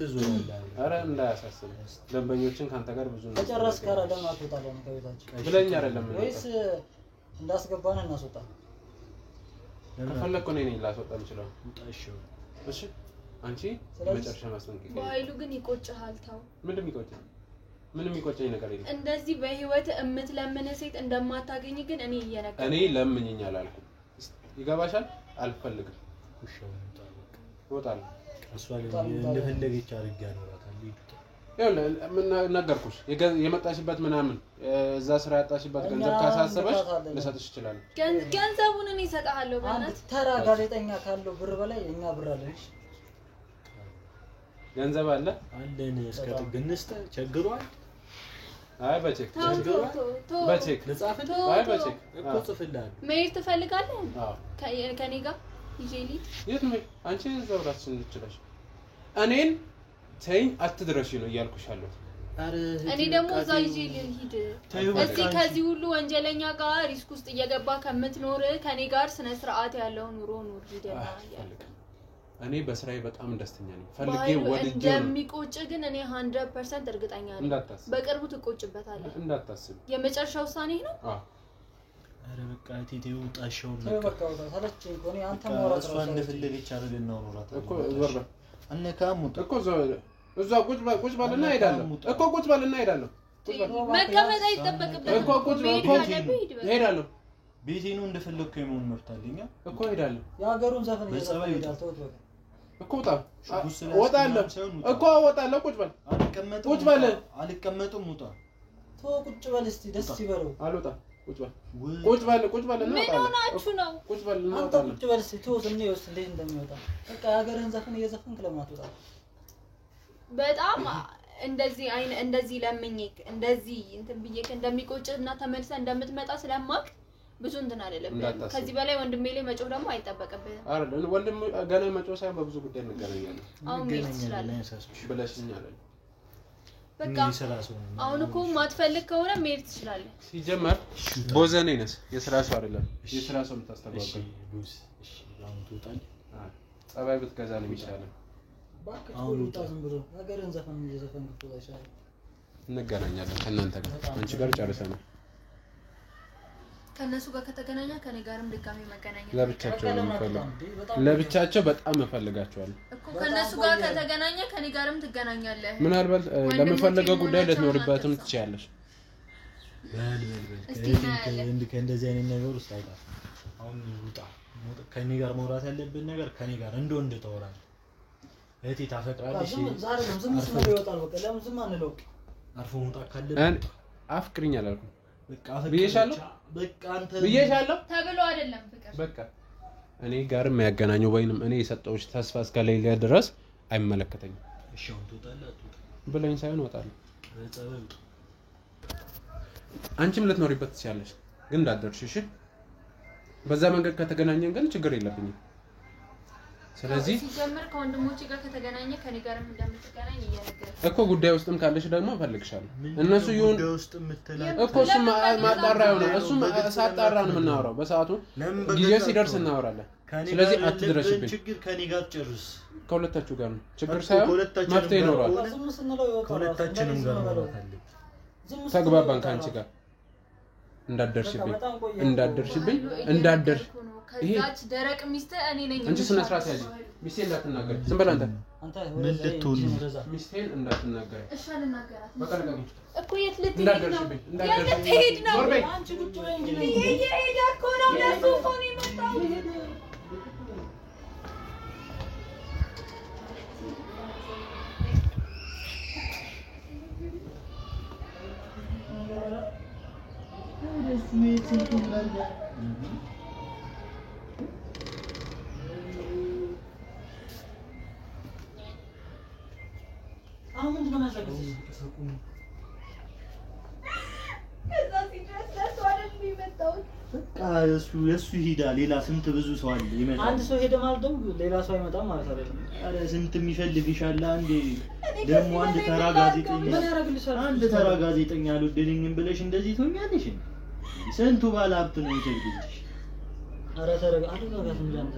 አረ እንዳያሳስብ ደንበኞችን ካንተ ጋር ብዙ ነው ተጨረስ ካራ ለምን አትወጣለን ከቤታችን ብለኛ አይደለም ወይስ እንዳስገባን እናስወጣ ከፈለኩ ነኝ ላስወጣ የምችለው እሺ አንቺ መጨረሻ ማስጠንቀቂያ በኃይሉ ግን ይቆጭሃል ታው ምንም ይቆጨኝ ነገር የለም እንደዚህ በህይወት እምትለምን ሴት እንደማታገኝ ግን እኔ እየነገርኩ እኔ ለምኝኛል አልኩ ይገባሻል አልፈልግም እወጣለሁ እሷ እንደፈለገች አድርጋ ያኖራታል ምን ነገርኩሽ የመጣሽበት ምናምን እዛ ስራ ያጣሽበት ገንዘብ ካሳሰበሽ ልሰጥሽ ይችላል ገንዘቡን እኔ እሰጥሃለሁ በእናትህ ተራ ጋዜጠኛ ካለው ብር በላይ እኛ ብር አለሽ ገንዘብ አለ አለን እስከ ጥግንስተ ቸግሯል አይ በቼክ በቼክ ልጻፍልህ አይ በቼክ እኮ ጽፍልሃል መሄድ ትፈልጋለህ አዎ ከኔ ጋር ይዤልኝ የት ነው አንቺ እዛው ራስሽን ልትችላሽ እኔን ተይኝ አትድረሺ ነው እያልኩሻለሁ እኔ ደግሞ እዛ ይዤልኝ ሂድ እዚህ ከዚህ ሁሉ ወንጀለኛ ጋር ሪስክ ውስጥ እየገባ ከምትኖር ከኔ ጋር ስነ ስርዓት ያለው ኑሮ ኑር ሂደና እኔ በስራዬ በጣም ደስተኛ ነኝ ፈልጌ ወድጄ እንደሚቆጭ ግን እኔ 100% እርግጠኛ ነኝ በቅርቡ ትቆጭበታለህ እንዳታስብ የመጨረሻ ውሳኔ ነው አዎ አረ በቃ ቴቴው ጣሻው በቃ ታለች እኮ አንተ ማውራት ነው እንደፈለገች አይደል ነው ኖራት እኮ ወርባ አንካሙት እኮ እዛ ቁጭ ባልና ሄዳለሁ እኮ ቁጭ ባልና ሄዳለሁ መቀመጥ አይጠበቅብህም እኮ ቁጭ ሄዳለሁ ቤቴኑ እንደፈለኩ የመሆን መብት አለኝ እኮ ሄዳለሁ ያገሩን ዘፈን ይላል ተውት በቃ እኮ ወጣለሁ እኮ ወጣለሁ ቁጭ በል አልቀመጥም ውጣ ተው ቁጭ በል እስቲ ደስ ይበለው አልወጣም ቁጭ በል እና ምን ሆናችሁ ነው ቁጭ በል እና አንተ ቁጭ በል እስቲ ተው ዝም ይወስ እንዴት እንደሚወጣ በቃ ያገርህን ዘፈን እየዘፈንክ ለማትወጣ በጣም እንደዚህ ለምኝክ እንደዚህ እንትን ብዬክ እንደሚቆጭና ተመልሰ እንደምትመጣ ስለማቅ ብዙ እንትን አይደለም ከዚህ በላይ ወንድሜ ላይ መጮህ ደግሞ አይጠበቅብህም አይደል ወንድም ገና መጮህ ሳይሆን በብዙ ጉዳይ እንገናኛለን አሁን ይችላል ብለሽኛል በቃ አሁን እኮ ማትፈልግ ከሆነ መሄድ ትችላለህ ሲጀመር ቦዘኔ ነስ የስራ ሰው አይደለም የስራ ሰው ልታስተባበል እሺ አሁን ትወጣለህ ጸባይ ብትገዛ ነው የሚሻለው አሁን ታዝም ብሎ ነገርን ዘፈን እየዘፈንክ ትወጣሻለህ እንገናኛለን ከእናንተ ጋር አንቺ ጋር ጨርሰናል ከነሱ ጋር ከተገናኛ ከኔ ጋርም ድጋሚ መገናኘት ለብቻቸው በጣም እፈልጋቸዋለሁ እኮ ከነሱ ጋር ከተገናኘ ከኔ ጋርም ትገናኛለህ ምናልባት ለምፈልገው ጉዳይ ልትኖርበትም ትችያለሽ ከእንደዚህ አይነት ነገር ውስጥ አይጣል አሁን ውጣ ከኔ ጋር መውራት ያለብን ነገር ከኔ ጋር እንደወንድ ተወራል እህቴ ታፈቅራለሽ ዛሬ ዝም ብሎ ይወጣል በቃ ለምን ዝም አንለው አርፎ መውጣት ካለብን አፍቅሪኝ አላልኩም በቃ ብዬሻለሁ በቃ አንተ ብዬሻለሁ ተብሎ አይደለም ፍቅር በቃ እኔ ጋር የሚያገናኘው ወይንም እኔ የሰጠሁሽ ተስፋ እስከሌለ ድረስ አይመለከተኝም እሺ አሁን ትወጣለህ ብለኝ ሳይሆን እወጣለሁ በጸበል አንቺም ልትኖሪበት ትችያለሽ ግን እንዳትደርሺ እሺ በዛ መንገድ ከተገናኘን ግን ችግር የለብኝም ስለዚህ ሲጀምር ከወንድሞቼ ጋር ከተገናኘ ከኔ ጋርም እንደምትገናኝ እየነገርኩ እኮ ጉዳይ ውስጥም ካለሽ ደግሞ እፈልግሻለሁ እነሱ ይሁን ጉዳይ ውስጥ የምትላቸው እኮ እሱ ማጣራው ነው እሱ ሳጣራ ነው የምናወራው በሰዓቱ ጊዜ ሲደርስ እናወራለን ስለዚህ አትድረሽብኝ ችግር ከኔ ጋር ጨርስ ከሁለታችሁ ጋር ነው ችግር ሳይሆን መፍትሄ ይኖራል ከሁለታችንም ጋር ማለት አለ ተግባባን ካንቺ ጋር እንዳትደርሽብኝ ከዛች ደረቅ ሚስት እኔ ነኝ አንቺ ስነ ስርዓት ያዥ ሚስቴን እንዳትናገር ዝም በል አንተ ምን ልትሆን ሚስቴን እንዳትናገር እሺ አልናገራት በቃ ለቀኝ እኮ የት ልትሄድ ነው አንቺ ቁጭ በይ እንጂ ይሄ እኮ ነው ለሱ እኮ ነው የመጣው አሁን ምንድን ነው የሚያደርገው? ከዛ ሲድረስ ለሱ አይደል የሚመጣው በቃ የሱ ሄዳ ሌላ ስንት ብዙ ሰው አለ ይመጣል አንድ ሰው ሄደ ማለት ደግሞ ሌላ ሰው አይመጣም ማለት አይደለም አረ ስንት የሚፈልግሻል አንዴ ደግሞ አንድ ተራ ጋዜጠኛ ምን ያደርግልሻል አንድ ተራ ጋዜጠኛ አልወደደኝም ብለሽ እንደዚህ ትሆኛለሽ ስንቱ ባለ ሀብት ነው የሚፈልግልሽ አረ ተረጋ አረጋጋት እንጂ አንተ